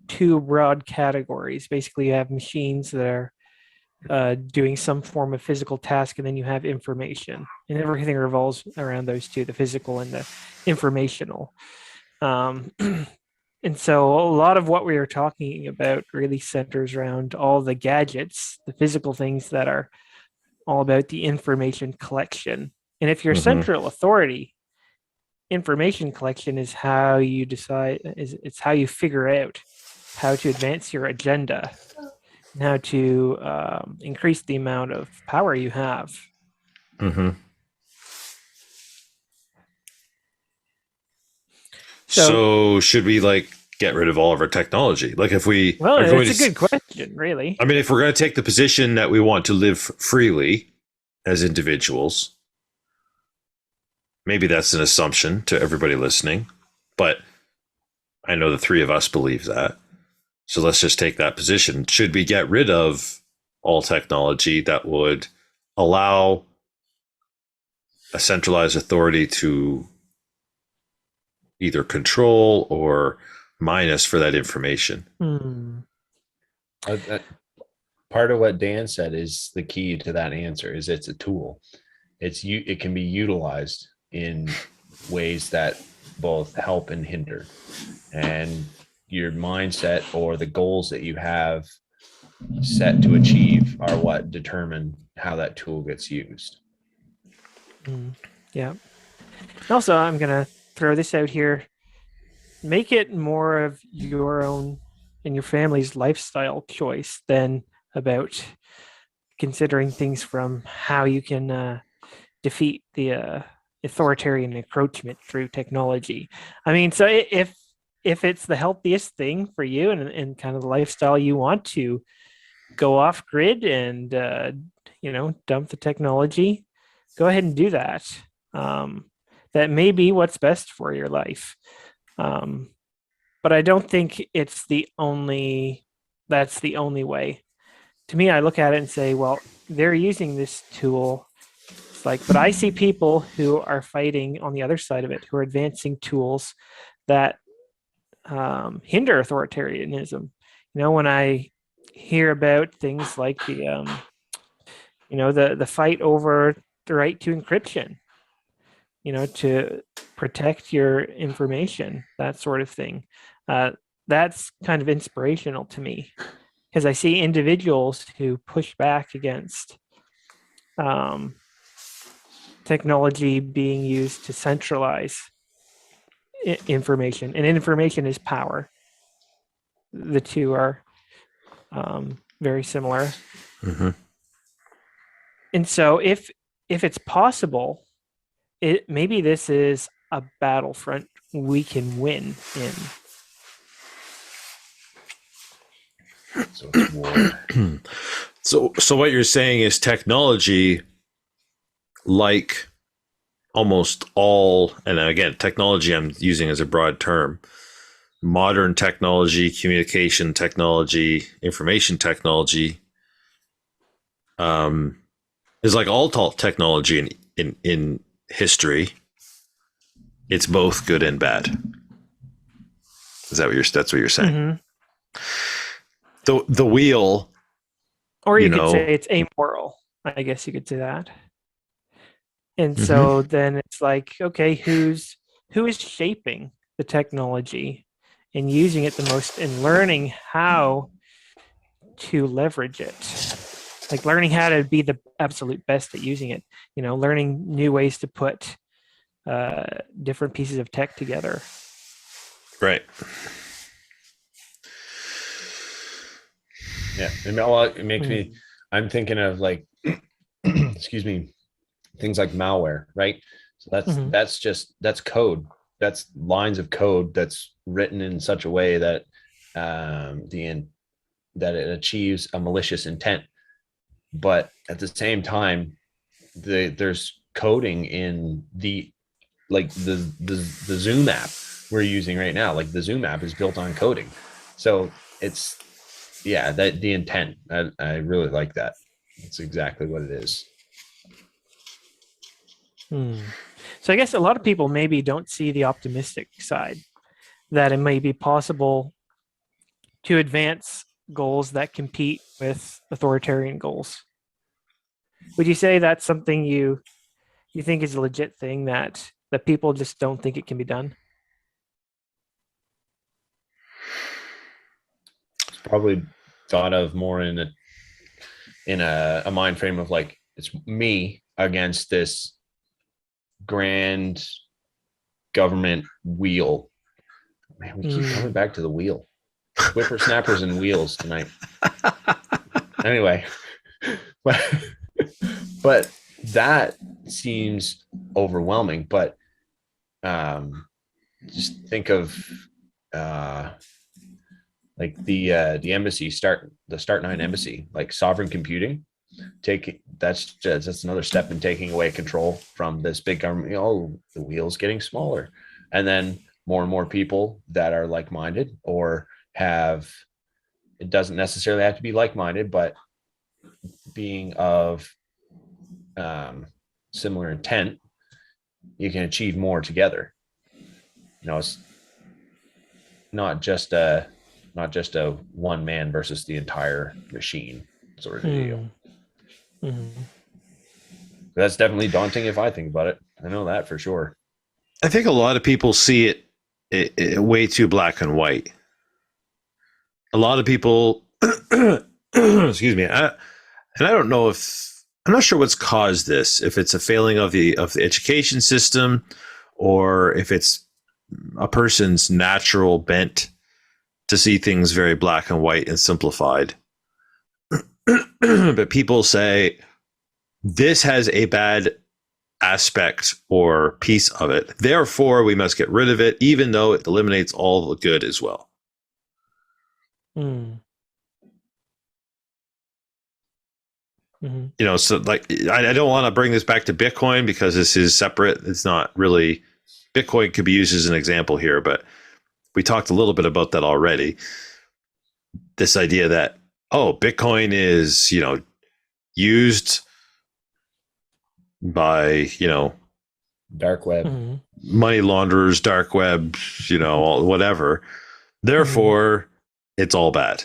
two broad categories. Basically, you have machines that are doing some form of physical task, and then you have information. And everything revolves around those two, the physical and the informational. And so a lot of what we are talking about really centers around all the gadgets, the physical things that are all about the information collection. And if you're central authority, information collection is how you decide, it's how you figure out how to advance your agenda and how to increase the amount of power you have.
So should we get rid of all of our technology? If we
it's a good question, really.
I mean, if we're going to take the position that we want to live freely as individuals, maybe that's an assumption to everybody listening, but I know the three of us believe that. So let's just take that position. Should we get rid of all technology that would allow a centralized authority to either control or mine us for that information?
Part of what Dan said is the key to that answer. Is it's a tool. It can be utilized in ways that both help and hinder, and your mindset or the goals that you have set to achieve are what determine how that tool gets used.
Yeah. Also, I'm going to throw this out here. Make it more of your own and your family's lifestyle choice than about considering things from how you can defeat the authoritarian encroachment through technology. I mean, so if it's the healthiest thing for you and kind of the lifestyle you want to go off grid and dump the technology, go ahead and do that. That may be what's best for your life. But I don't think that's the only way. To me, I look at it and say, well, they're using this tool. It's like, but I see people who are fighting on the other side of it, who are advancing tools that hinder authoritarianism. When I hear about things like the fight over the right to encryption, to protect your information, that sort of thing. That's kind of inspirational to me, because I see individuals who push back against technology being used to centralize information, and information is power. The two are very similar.
Mm-hmm.
And so if it's possible, maybe this is a battlefront we can win in.
So it's war.
So what you're saying is technology, like almost all, and again, technology I'm using as a broad term, modern technology, communication technology, information technology, is like all technology in history. It's both good and bad. Is that that's what you're saying?
Mm-hmm.
The wheel,
or you could say it's amoral. I guess you could say that. And
Mm-hmm.
so then it's like, okay, who is shaping the technology and using it the most, and learning how to leverage it, like learning how to be the absolute best at using it, learning new ways to put different pieces of tech together.
Right.
Yeah. It makes me, I'm thinking of like, excuse me, things like malware, right? So that's code. That's lines of code that's written in such a way that that it achieves a malicious intent. But at the same time, there's coding in the Zoom app we're using right now. Like the Zoom app is built on coding. So it's, that the intent, I really like that. It's exactly what it is.
So I guess a lot of people maybe don't see the optimistic side, that it may be possible to advance goals that compete with authoritarian goals. Would you say that's something you think is a legit thing, that people just don't think it can be done?
It's probably thought of more in a mind frame of like, it's me against this grand government wheel. Man, we keep coming back to the wheel. Whippersnappers and wheels tonight. Anyway, but that seems overwhelming. But just think of like the embassy, the Start9 embassy, like sovereign computing. That's another step in taking away control from this big government. The wheel's getting smaller, and then more and more people that are like-minded or have it doesn't necessarily have to be like-minded, but being of similar intent, you can achieve more together. It's not just a one man versus the entire machine sort of deal. That's definitely daunting if I think about it. I know that for sure.
I think a lot of people see it way too black and white. A lot of people, excuse me, and I don't know if I'm not sure what's caused this. If it's a failing of the education system, or if it's a person's natural bent to see things very black and white and simplified. But people say this has a bad aspect or piece of it. Therefore, we must get rid of it, even though it eliminates all the good as well. So like, I don't want to bring this back to Bitcoin because this is separate. It's not really, Bitcoin could be used as an example here, but we talked a little bit about that already. This idea that, Bitcoin is, used by,
dark web,
money launderers, dark web, whatever. Therefore, it's all bad.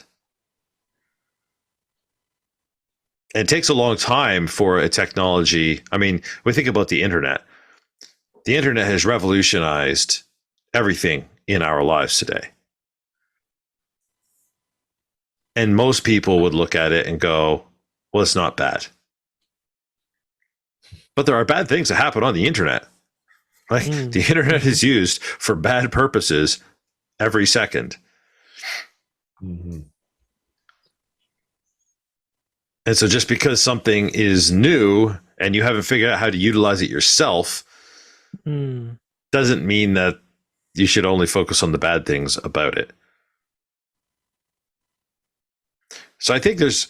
And it takes a long time for a technology. I mean, we think about the internet. The internet has revolutionized everything in our lives today. And most people would look at it and go, well, it's not bad. But there are bad things that happen on the internet. Like the internet is used for bad purposes every second. And so just because something is new and you haven't figured out how to utilize it yourself doesn't mean that you should only focus on the bad things about it. So I think there's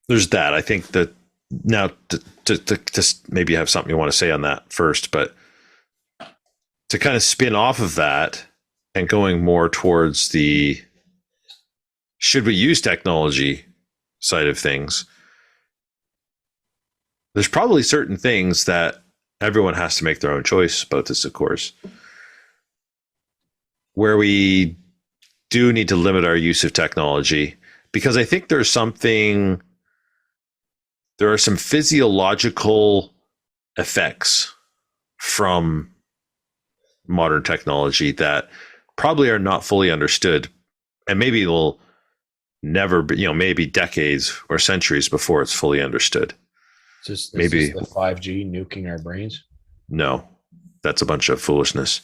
that. I think that now to maybe have something you want to say on that first, but to kind of spin off of that and going more towards the should we use technology side of things, there's probably certain things that everyone has to make their own choice about this, of course, where we do need to limit our use of technology, because I think there are some physiological effects from modern technology that probably are not fully understood, and maybe will never be, maybe decades or centuries before it's fully understood.
Is this the 5G nuking our brains?
No, that's a bunch of foolishness.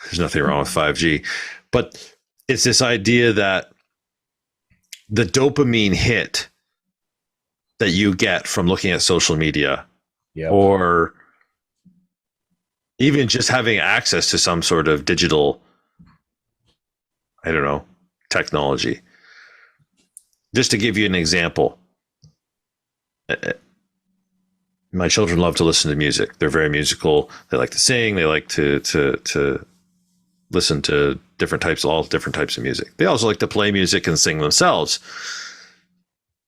There's nothing wrong with 5G, but it's this idea that the dopamine hit that you get from looking at social media, or even just having access to some sort of digital, technology. Just to give you an example, my children love to listen to music. They're very musical. They like to sing. They like to listen to all different types of music. They also like to play music and sing themselves.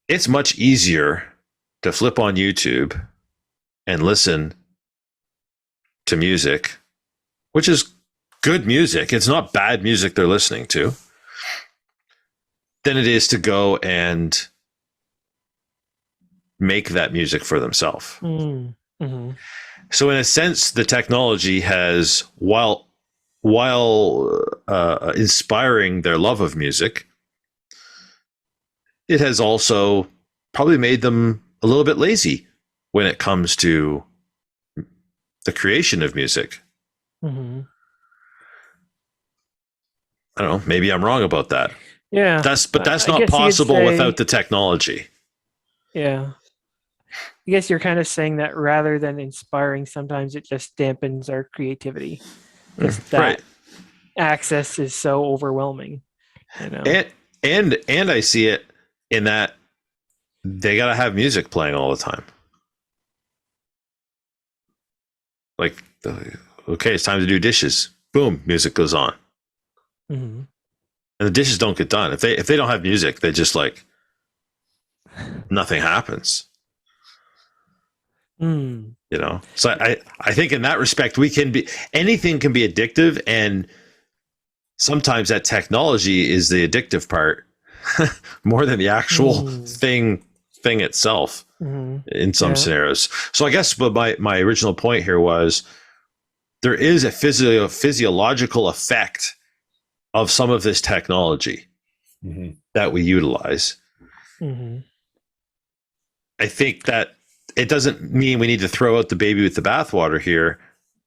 It's much easier to flip on YouTube and listen to music, which is good music. It's not bad music they're listening to, than it is to go and make that music for themselves. So in a sense, the technology has, while inspiring their love of music, it has also probably made them a little bit lazy when it comes to the creation of music. I don't know. Maybe I'm wrong about that.
Yeah.
That's not possible without the technology.
Yeah. I guess you're kind of saying that rather than inspiring, sometimes it just dampens our creativity. Just that access is so overwhelming.
And I see it in that they got to have music playing all the time. Like, okay, it's time to do dishes. Boom, music goes on. and the dishes don't get done. If they don't have music, they just like nothing happens.
Mm.
You know, so I think in that respect, anything can be addictive, and sometimes that technology is the addictive part more than the actual thing itself in some scenarios. So I guess, but my original point here was there is a physiological effect of some of this technology that we utilize. I think that it doesn't mean we need to throw out the baby with the bathwater here.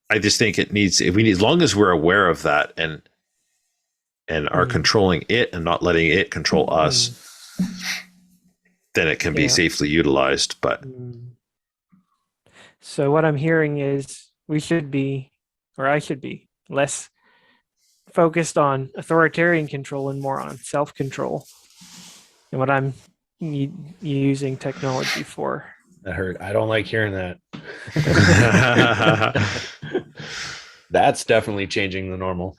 I just think as long as we're aware of that and are controlling it and not letting it control us, then it can be safely utilized. But
so what I'm hearing is I should be less focused on authoritarian control and more on self-control, and what I'm using technology for.
That hurt. I don't like hearing that. That's definitely changing the normal.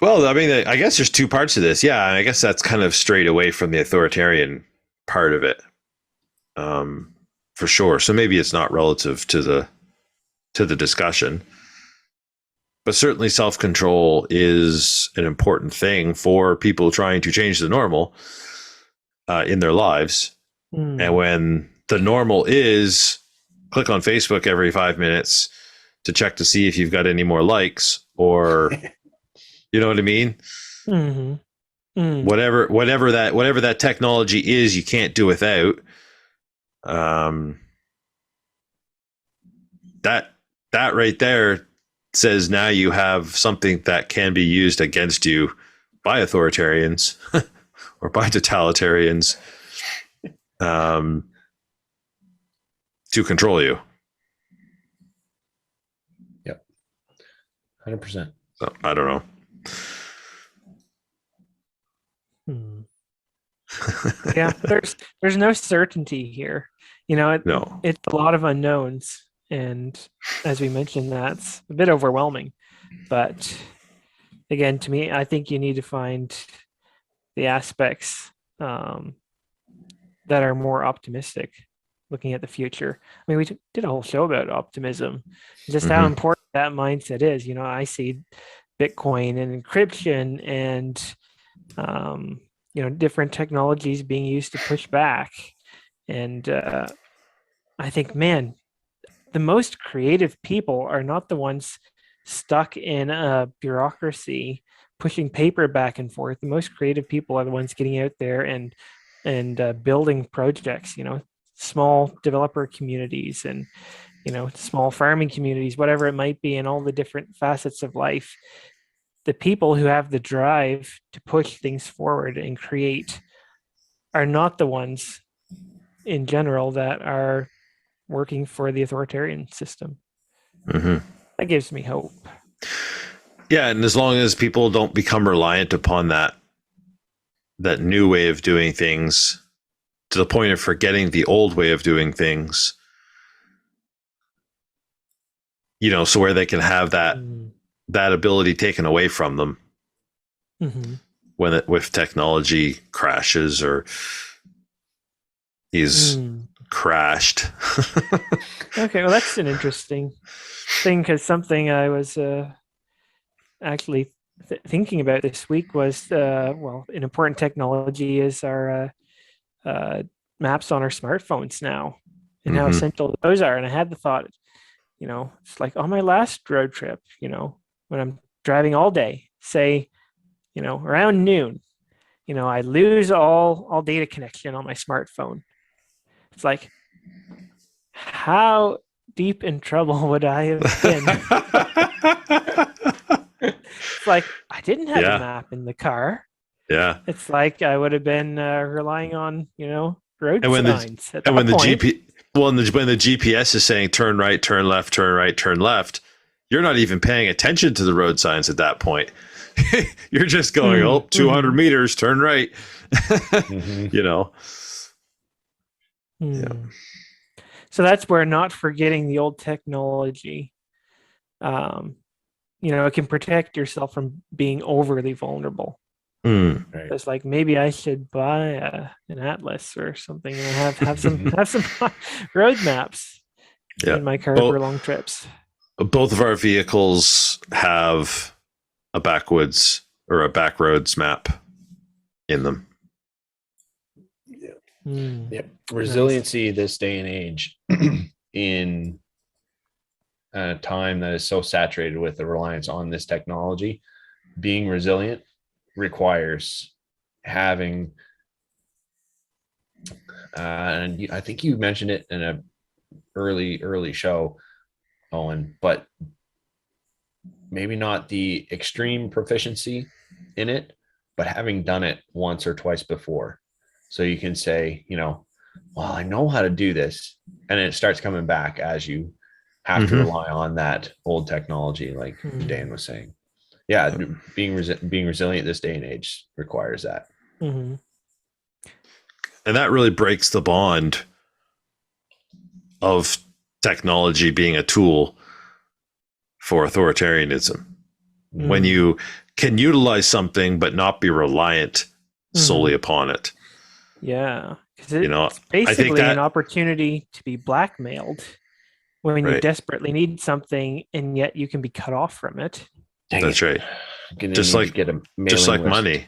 Well, I mean, I guess there's two parts to this. Yeah, and I guess that's kind of strayed away from the authoritarian part of it, for sure. So maybe it's not relative to the discussion, but certainly self-control is an important thing for people trying to change the normal in their lives. And when the normal is click on Facebook every 5 minutes to check to see if you've got any more likes, or you know what I mean? Whatever that technology is, you can't do without. That right there says now you have something that can be used against you by authoritarians or by totalitarians to control you.
Yep. 100%.
So, I don't know.
Yeah, there's no certainty here. You know, it's a lot of unknowns, and as we mentioned, that's a bit overwhelming. But again, to me, I think you need to find the aspects that are more optimistic, looking at the future. I mean, we did a whole show about optimism, just how important that mindset is. You know, I see Bitcoin and encryption and different technologies being used to push back. And I think, man, the most creative people are not the ones stuck in a bureaucracy pushing paper back and forth. The most creative people are the ones getting out there and building projects, small developer communities and small farming communities, whatever it might be, and all the different facets of life. The people who have the drive to push things forward and create are not the ones in general that are working for the authoritarian system. That gives me hope.
Yeah, and as long as people don't become reliant upon that new way of doing things to the point of forgetting the old way of doing things, so where they can have that ability taken away from them if technology crashes or is crashed.
Okay, well, that's an interesting thing, because something I was actually thinking about this week was, an important technology is our maps on our smartphones now, and how essential those are. And I had the thought, it's like on my last road trip, when I'm driving all day, say, around noon, I lose all data connection on my smartphone. It's like, how deep in trouble would I have been? It's like, I didn't have a map in the car.
Yeah.
It's like I would have been relying on, road signs.
When the GPS is saying turn right, turn left, turn right, turn left, you're not even paying attention to the road signs at that point. You're just going, 200 meters, turn right. Yeah.
So that's where not forgetting the old technology, it can protect yourself from being overly vulnerable.
Mm.
Right.
It's like maybe I should buy an Atlas or something and have some road maps
Yeah.
in my car
Well,
for long trips.
both of our vehicles have a backwoods or a backroads map in them.
Mm.
Yep. Resiliency this day and age in a time that is so saturated with the reliance on this technology, being resilient requires having and I think you mentioned it in a early show, Owen, but maybe not the extreme proficiency in it, but having done it once or twice before. So you can say, well, I know how to do this. And it starts coming back as you have to rely on that old technology, like Dan was saying. Yeah, being resilient this day and age requires that.
Mm-hmm.
And that really breaks the bond of technology being a tool for authoritarianism. When you can utilize something but not be reliant solely upon it.
Yeah, because it's
I think
basically
that
an opportunity to be blackmailed when you
Right.
desperately need something, and yet you can be cut off from it.
That's right.
Just like get a
just like
list
money.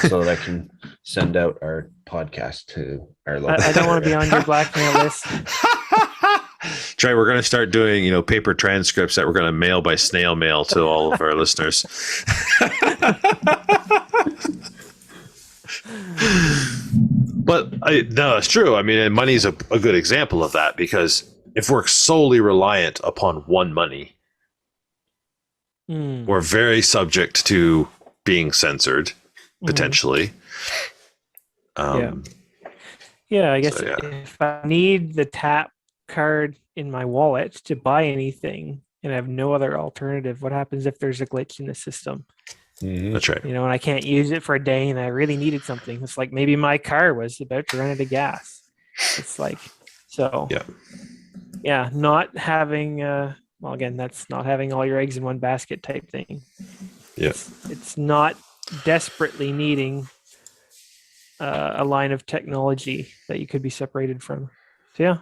so that I can send out our podcast to our local.
I don't want to be on your blackmail list.
Trey, we're going to start doing, paper transcripts that we're going to mail by snail mail to all of our listeners. But no, it's true. I mean, and money is a good example of that, because if we're solely reliant upon one money, we're very subject to being censored, potentially.
Yeah, I guess if I need the tap card in my wallet to buy anything and I have no other alternative, what happens if there's a glitch in the system?
That's right.
And I can't use it for a day and I really needed something. It's like maybe my car was about to run out of gas. It's like, so not having well, again, that's not having all your eggs in one basket type thing.
Yeah.
It's not desperately needing a line of technology that you could be separated from. So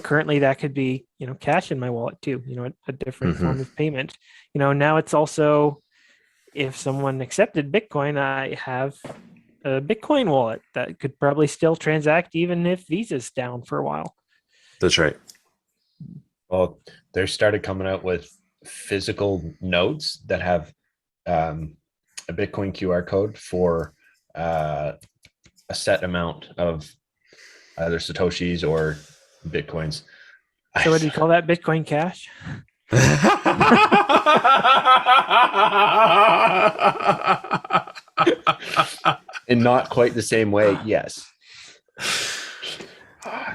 currently that could be, cash in my wallet too, a different form of payment. Now it's also, if someone accepted Bitcoin, I have a Bitcoin wallet that could probably still transact even if Visa's down for a while.
That's right.
Well, they started coming out with physical notes that have a Bitcoin QR code for a set amount of either Satoshis or Bitcoins.
So what do you call that? Bitcoin Cash?
In not quite the same way, yes.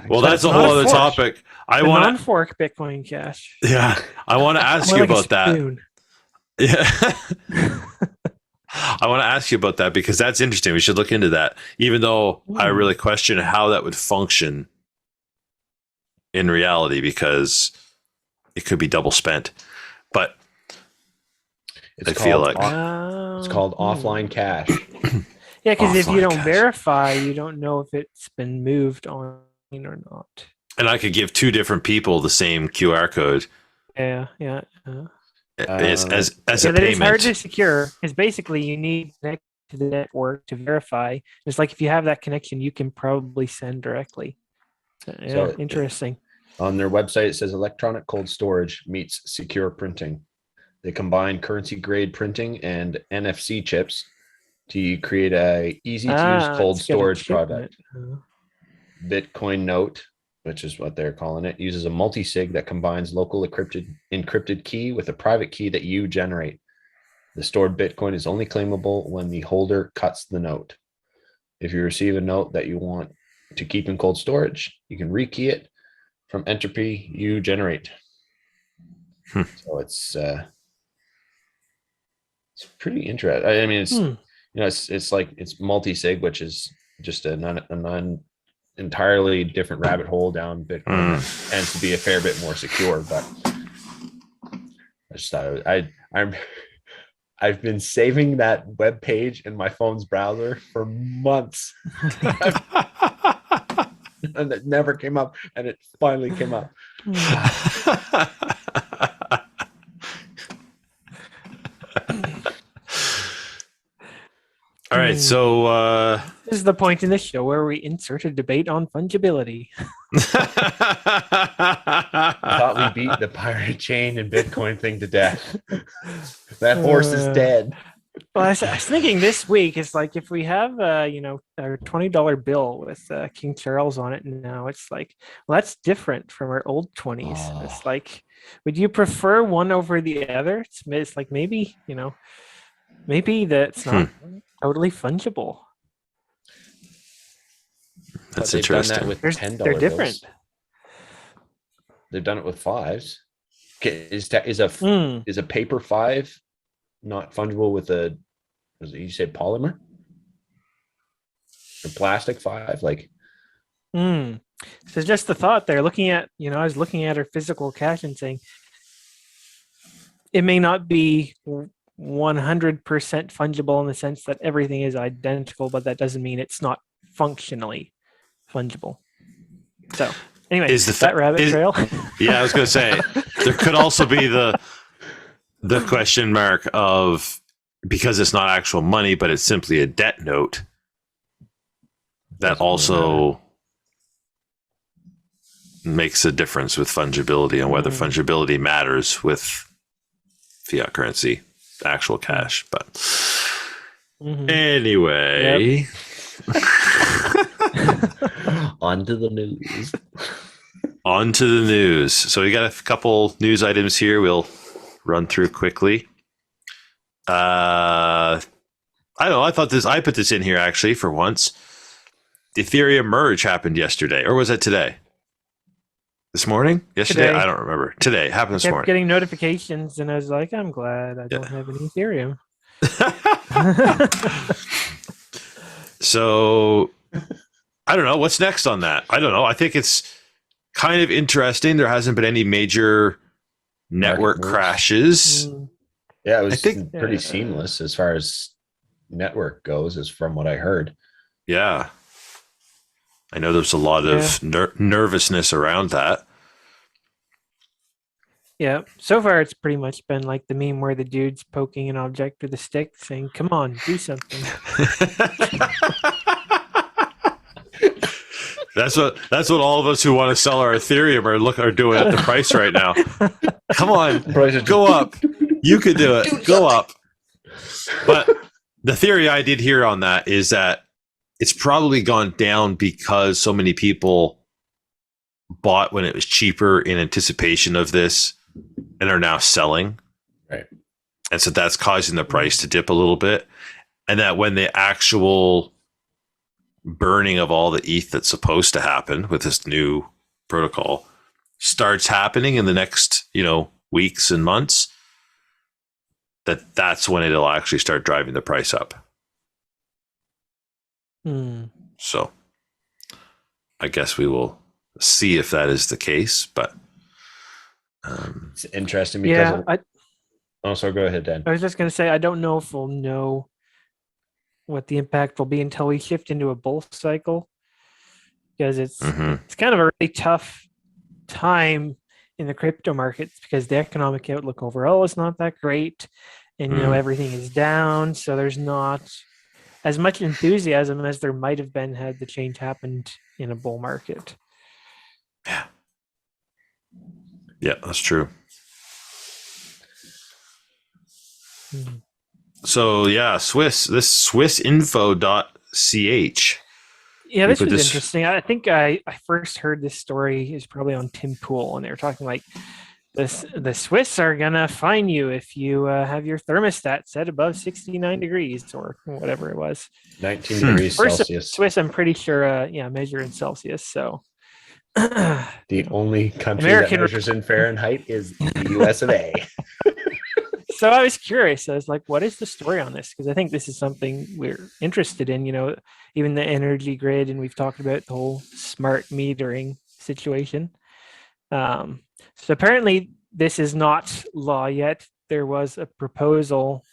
Well, that's a whole other topic. I want
non-fork Bitcoin Cash.
Yeah, I want to ask you about that. Yeah. I want to ask you about that because that's interesting. We should look into that, even though I really question how that would function in reality, because it could be double spent. But I feel like
it's called offline cash.
Yeah, because if you don't verify, you don't know if it's been moved on or not.
And I could give two different people the same QR code.
Yeah.
As a
that
payment.
It's hard to secure because basically you need to connect to the network to verify. It's like if you have that connection, you can probably send directly. So, interesting.
On their website, it says electronic cold storage meets secure printing. They combine currency grade printing and NFC chips to create a easy to use cold storage product. Bitcoin Note, which is what they're calling it, uses a multi-sig that combines local encrypted key with a private key that you generate. The stored Bitcoin is only claimable when the holder cuts the note. If you receive a note that you want to keep in cold storage, you can rekey it from entropy you generate. So it's pretty interesting. I mean, it's like it's multi-sig, which is just a non entirely different rabbit hole down Bitcoin. Tends to be a fair bit more secure, but I just thought I've been saving that web page in my phone's browser for months, and it never came up, and it finally came up.
All right, so
this is the point in the show where we insert a debate on fungibility.
I thought we beat the pirate chain and Bitcoin thing to death. That horse is dead.
Well, I was thinking this week, it's like if we have, a $20 bill with King Charles on it now, it's like, well, that's different from our old 20s.
Oh.
It's like, would you prefer one over the other? It's like maybe that's not totally fungible.
That's
they've
interesting.
Done that with $10
They're different.
bills. They've done it with fives. Is a paper 5 not fungible with you say polymer or plastic 5? Like,
So just the thought there. Looking at, I was looking at our physical cash and saying it may not be 100% fungible in the sense that everything is identical, but that doesn't mean it's not functionally fungible. So anyway, is that rabbit trail?
Yeah, I was going to say there could also be the question mark of, because it's not actual money, but it's simply a debt note, that also makes a difference with fungibility and whether fungibility matters with fiat currency, actual cash. But anyway,
on to the news.
On to the news. So we got a couple news items here we'll run through quickly. I don't know. I put this in here actually for once. The Ethereum merge happened yesterday, or was it today? This morning? Yesterday?
Today.
I don't remember. Today. It happened this morning.
Getting notifications, and I was like, I'm glad I don't have any Ethereum.
So, I don't know. What's next on that? I don't know. I think it's kind of interesting. There hasn't been any major network crashes.
Yeah, it was pretty seamless as far as network goes, as from what I heard.
Yeah. I know there's a lot of nervousness around that.
Yeah. So far, it's pretty much been like the meme where the dude's poking an object with a stick saying, come on, do something.
That's what all of us who want to sell our Ethereum are doing at the price right now. Come on, go up. You could do it. Go up. But the theory I did hear on that is that it's probably gone down because so many people bought when it was cheaper in anticipation of this and are now selling.
Right.
And so that's causing the price to dip a little bit. And that when the actual burning of all the ETH that's supposed to happen with this new protocol starts happening in the next, weeks and months, that's when it'll actually start driving the price up. So I guess we will see if that is the case, but
it's interesting because so go ahead, Dan.
I was just going to say, I don't know if we'll know what the impact will be until we shift into a bull cycle, because it's kind of a really tough time in the crypto markets because the economic outlook overall is not that great, and everything is down, so there's not as much enthusiasm as there might have been had the change happened in a bull market.
Yeah, that's true. So swissinfo.ch.
Yeah, this was interesting. I think I first heard this story is probably on Tim Pool, and they were talking like the Swiss are gonna fine you if you have your thermostat set above 69 degrees or whatever it was.
19 degrees Celsius.
Swiss, I'm pretty sure, measure in Celsius. So
the only country that measures in Fahrenheit is the US of A.
So I was curious. I was like, what is the story on this? Because I think this is something we're interested in, even the energy grid, and we've talked about the whole smart metering situation. So apparently this is not law yet. There was a proposal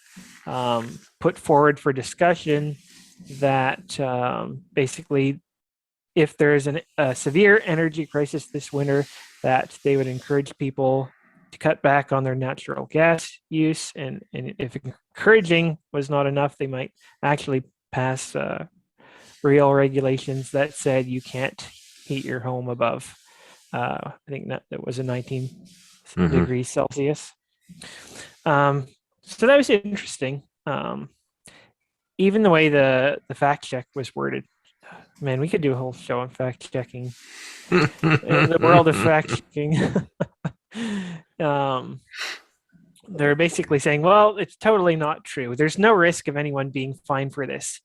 put forward for discussion that basically, if there is a severe energy crisis this winter, that they would encourage people to cut back on their natural gas use. And if encouraging was not enough, they might actually pass real regulations that said you can't heat your home above, I think that was a 19 degrees Celsius. So that was interesting. Even the way the fact check was worded, man, we could do a whole show on fact checking. In the world of fact checking, they're basically saying, well, it's totally not true. There's no risk of anyone being fined for this.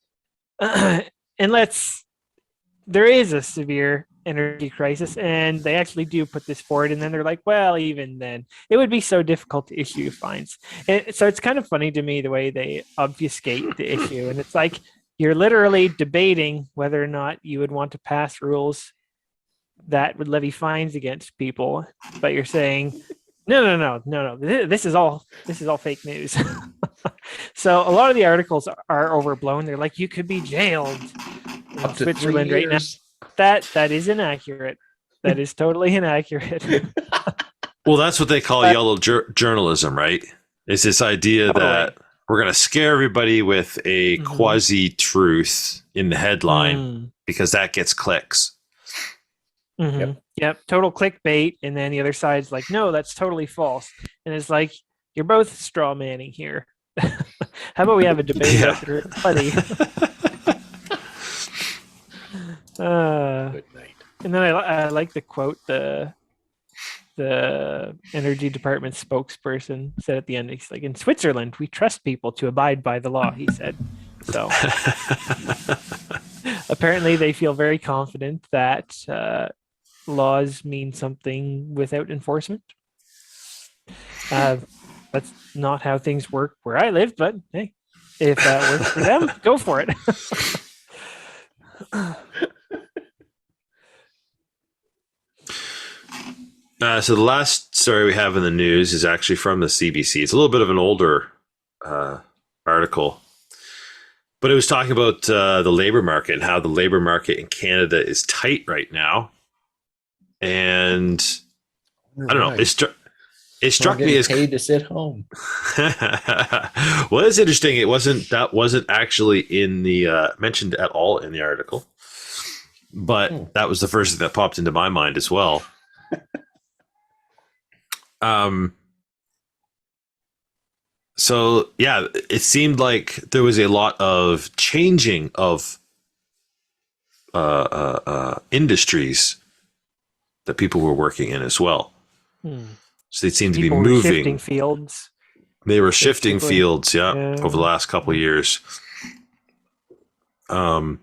Unless there is a severe energy crisis, and they actually do put this forward, and then they're like, well, even then it would be so difficult to issue fines. And so it's kind of funny to me the way they obfuscate the issue, and it's like you're literally debating whether or not you would want to pass rules that would levy fines against people, but you're saying no, this is all fake news. So a lot of the articles are overblown. They're like, you could be jailed in
Up to
Switzerland
3
right now.
years.
That is inaccurate. That is totally inaccurate.
Well, that's what they call yellow journalism, right? It's this idea that we're going to scare everybody with a quasi-truth in the headline because that gets clicks.
Yep, total clickbait. And then the other side's like, no, that's totally false. And it's like, you're both straw manning here. How about we have a debate after buddy?
Good night.
And then I like the quote the energy department spokesperson said at the end. He's like, in Switzerland, we trust people to abide by the law, he said. So apparently they feel very confident that laws mean something without enforcement. That's not how things work where I live, but hey, if that works for them, go for it.
So the last story we have in the news is actually from the CBC. It's a little bit of an older article, but it was talking about the labor market and how the labor market in Canada is tight right now. And I don't know, it struck me as
paid to sit home.
Well, it's interesting. That wasn't actually in the mentioned at all in the article, but that was the first thing that popped into my mind as well. So yeah, it seemed like there was a lot of changing of industries that people were working in as well. So they seemed to be moving.
Shifting fields.
They were shifting fields, over the last couple of years. Getting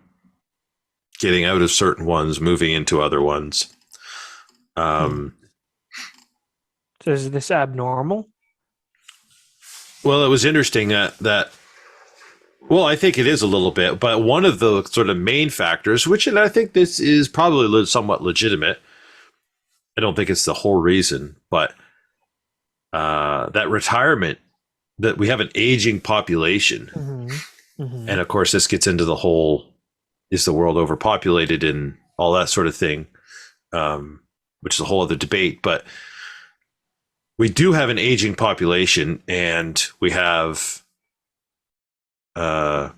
out of certain ones, moving into other ones.
So is this abnormal?
Well, it was interesting that well, I think it is a little bit, but one of the sort of main factors, and I think this is probably somewhat legitimate. I don't think it's the whole reason, but that retirement, that we have an aging population. And of course, this gets into the whole, is the world overpopulated and all that sort of thing, which is a whole other debate. But we do have an aging population, and we have a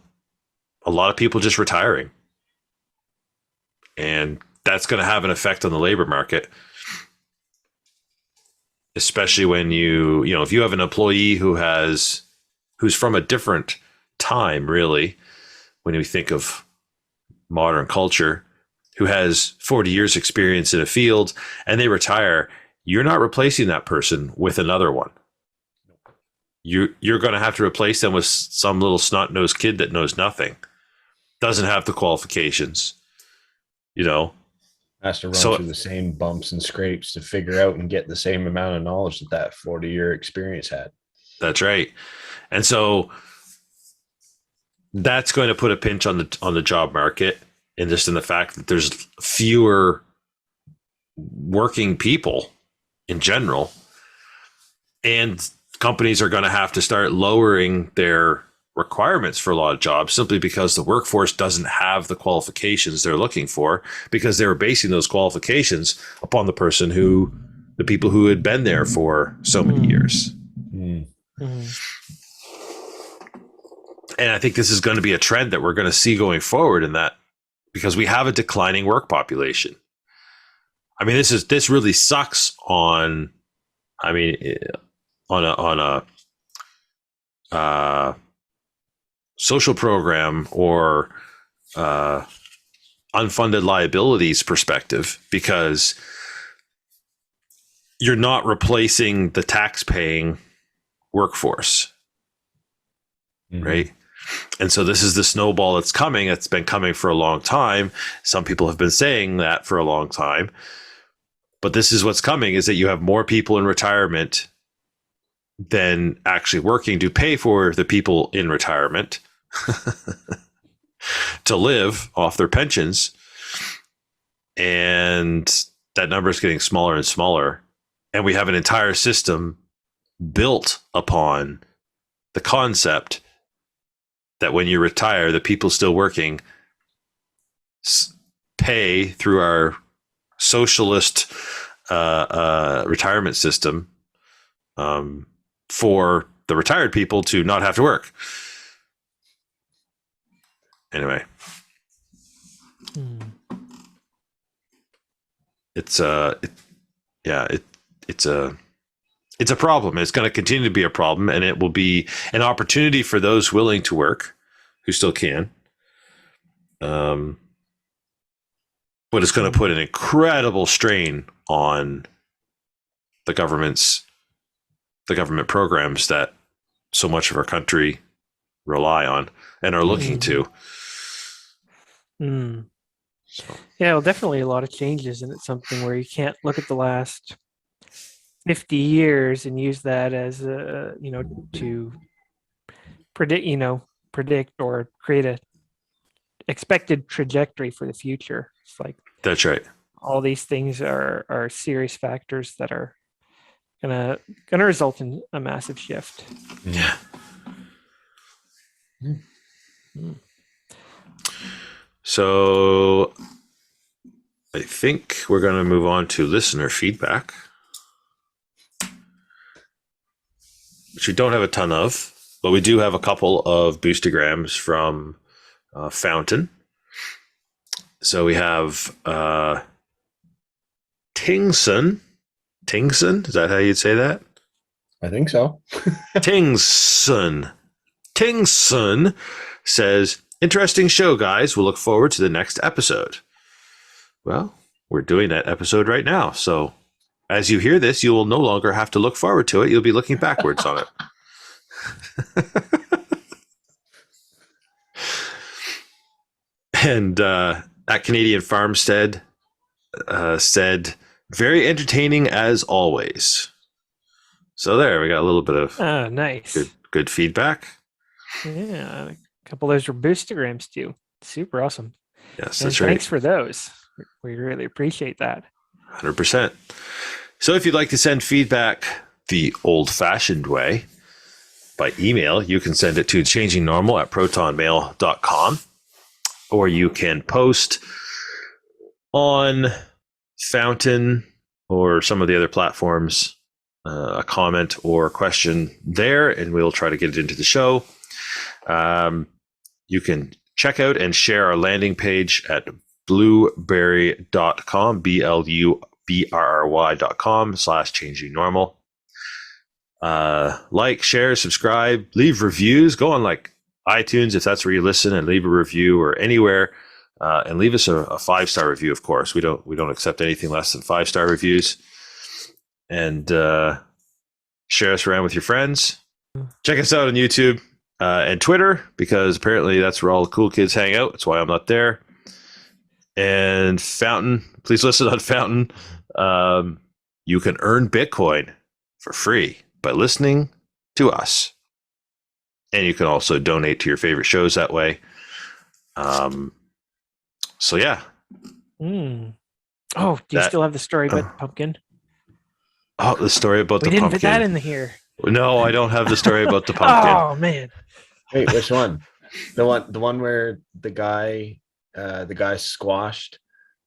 lot of people just retiring. And that's going to have an effect on the labor market. Especially when if you have an employee who's from a different time, really, when we think of modern culture, who has 40 years experience in a field and they retire, you're not replacing that person with another one. You're going to have to replace them with some little snot-nosed kid that knows nothing, doesn't have the qualifications,
Has to run through the same bumps and scrapes to figure out and get the same amount of knowledge that 40-year experience had.
That's right. And so that's going to put a pinch on the job market, and just in the fact that there's fewer working people in general, and companies are going to have to start lowering their requirements for a lot of jobs simply because the workforce doesn't have the qualifications they're looking for, because they were basing those qualifications upon the people who had been there for so many years. And I think this is going to be a trend that we're going to see going forward in that, because we have a declining work population. I mean, this really sucks on a social program or unfunded liabilities perspective, because you're not replacing the tax-paying workforce, right? And so this is the snowball that's coming. It's been coming for a long time. Some people have been saying that for a long time. But this is what's coming, is that you have more people in retirement than actually working to pay for the people in retirement to live off their pensions. And that number is getting smaller and smaller. And we have an entire system built upon the concept that when you retire, the people still working pay through our socialist retirement system for the retired people to not have to work. Anyway, it's a problem. It's going to continue to be a problem, and it will be an opportunity for those willing to work who still can. But it's going to put an incredible strain on the government programs that so much of our country rely on and are looking to. So.
Yeah, well, definitely a lot of changes, and it's something where you can't look at the last 50 years and use that as to predict or create a expected trajectory for the future. It's like,
that's right.
All these things are serious factors that are gonna result in a massive shift.
Yeah. So I think we're going to move on to listener feedback, which we don't have a ton of, but we do have a couple of boostograms from Fountain. So we have Tingson. Tingson? Is that how you'd say that?
I think so.
Tingson says, interesting show, guys. We'll look forward to the next episode. Well, we're doing that episode right now. So as you hear this, you will no longer have to look forward to it. You'll be looking backwards on it. And at Canadian Farmstead said, very entertaining as always. So there, we got a little bit of
nice,
good feedback.
Yeah, a couple of those were boostograms too. Super awesome.
Yes,
and
that's right.
Thanks for those. We really appreciate that.
100%. So if you'd like to send feedback the old-fashioned way by email, you can send it to changingnormal@protonmail.com, or you can post on Fountain or some of the other platforms a comment or question there, and we'll try to get it into the show. You can check out and share our landing page at blueberry.com, BLUBRRY.com/changingnormal. Like, share, subscribe, leave reviews. Go on like iTunes if that's where you listen, and leave a review, or anywhere, and leave us a 5-star review. Of course, we don't accept anything less than 5-star reviews. And share us around with your friends. Check us out on YouTube and Twitter, because apparently that's where all the cool kids hang out. That's why I'm not there. And Fountain, please listen on Fountain. You can earn Bitcoin for free by listening to us. And you can also donate to your favorite shows that way. So yeah.
Oh, do you still have the story about the pumpkin?
Oh, the story about the pumpkin.
We didn't put that in here.
No, I don't have the story about the pumpkin.
Oh, man.
Wait, which one? The one where the guy squashed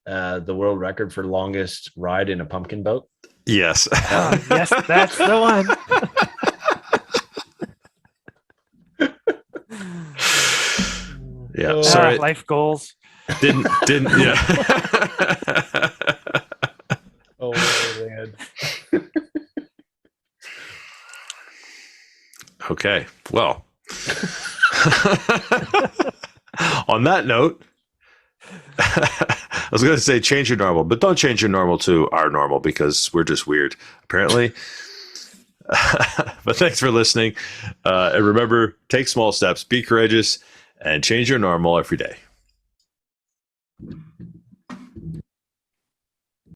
the world record for longest ride in a pumpkin boat.
Yes.
Yes, that's the one.
Yeah. Sorry.
Life goals.
Didn't. Yeah.
Oh man.
Okay. Well. On that note, I was going to say change your normal, but don't change your normal to our normal because we're just weird, apparently. But thanks for listening. And remember, take small steps, be courageous, and change your normal every day.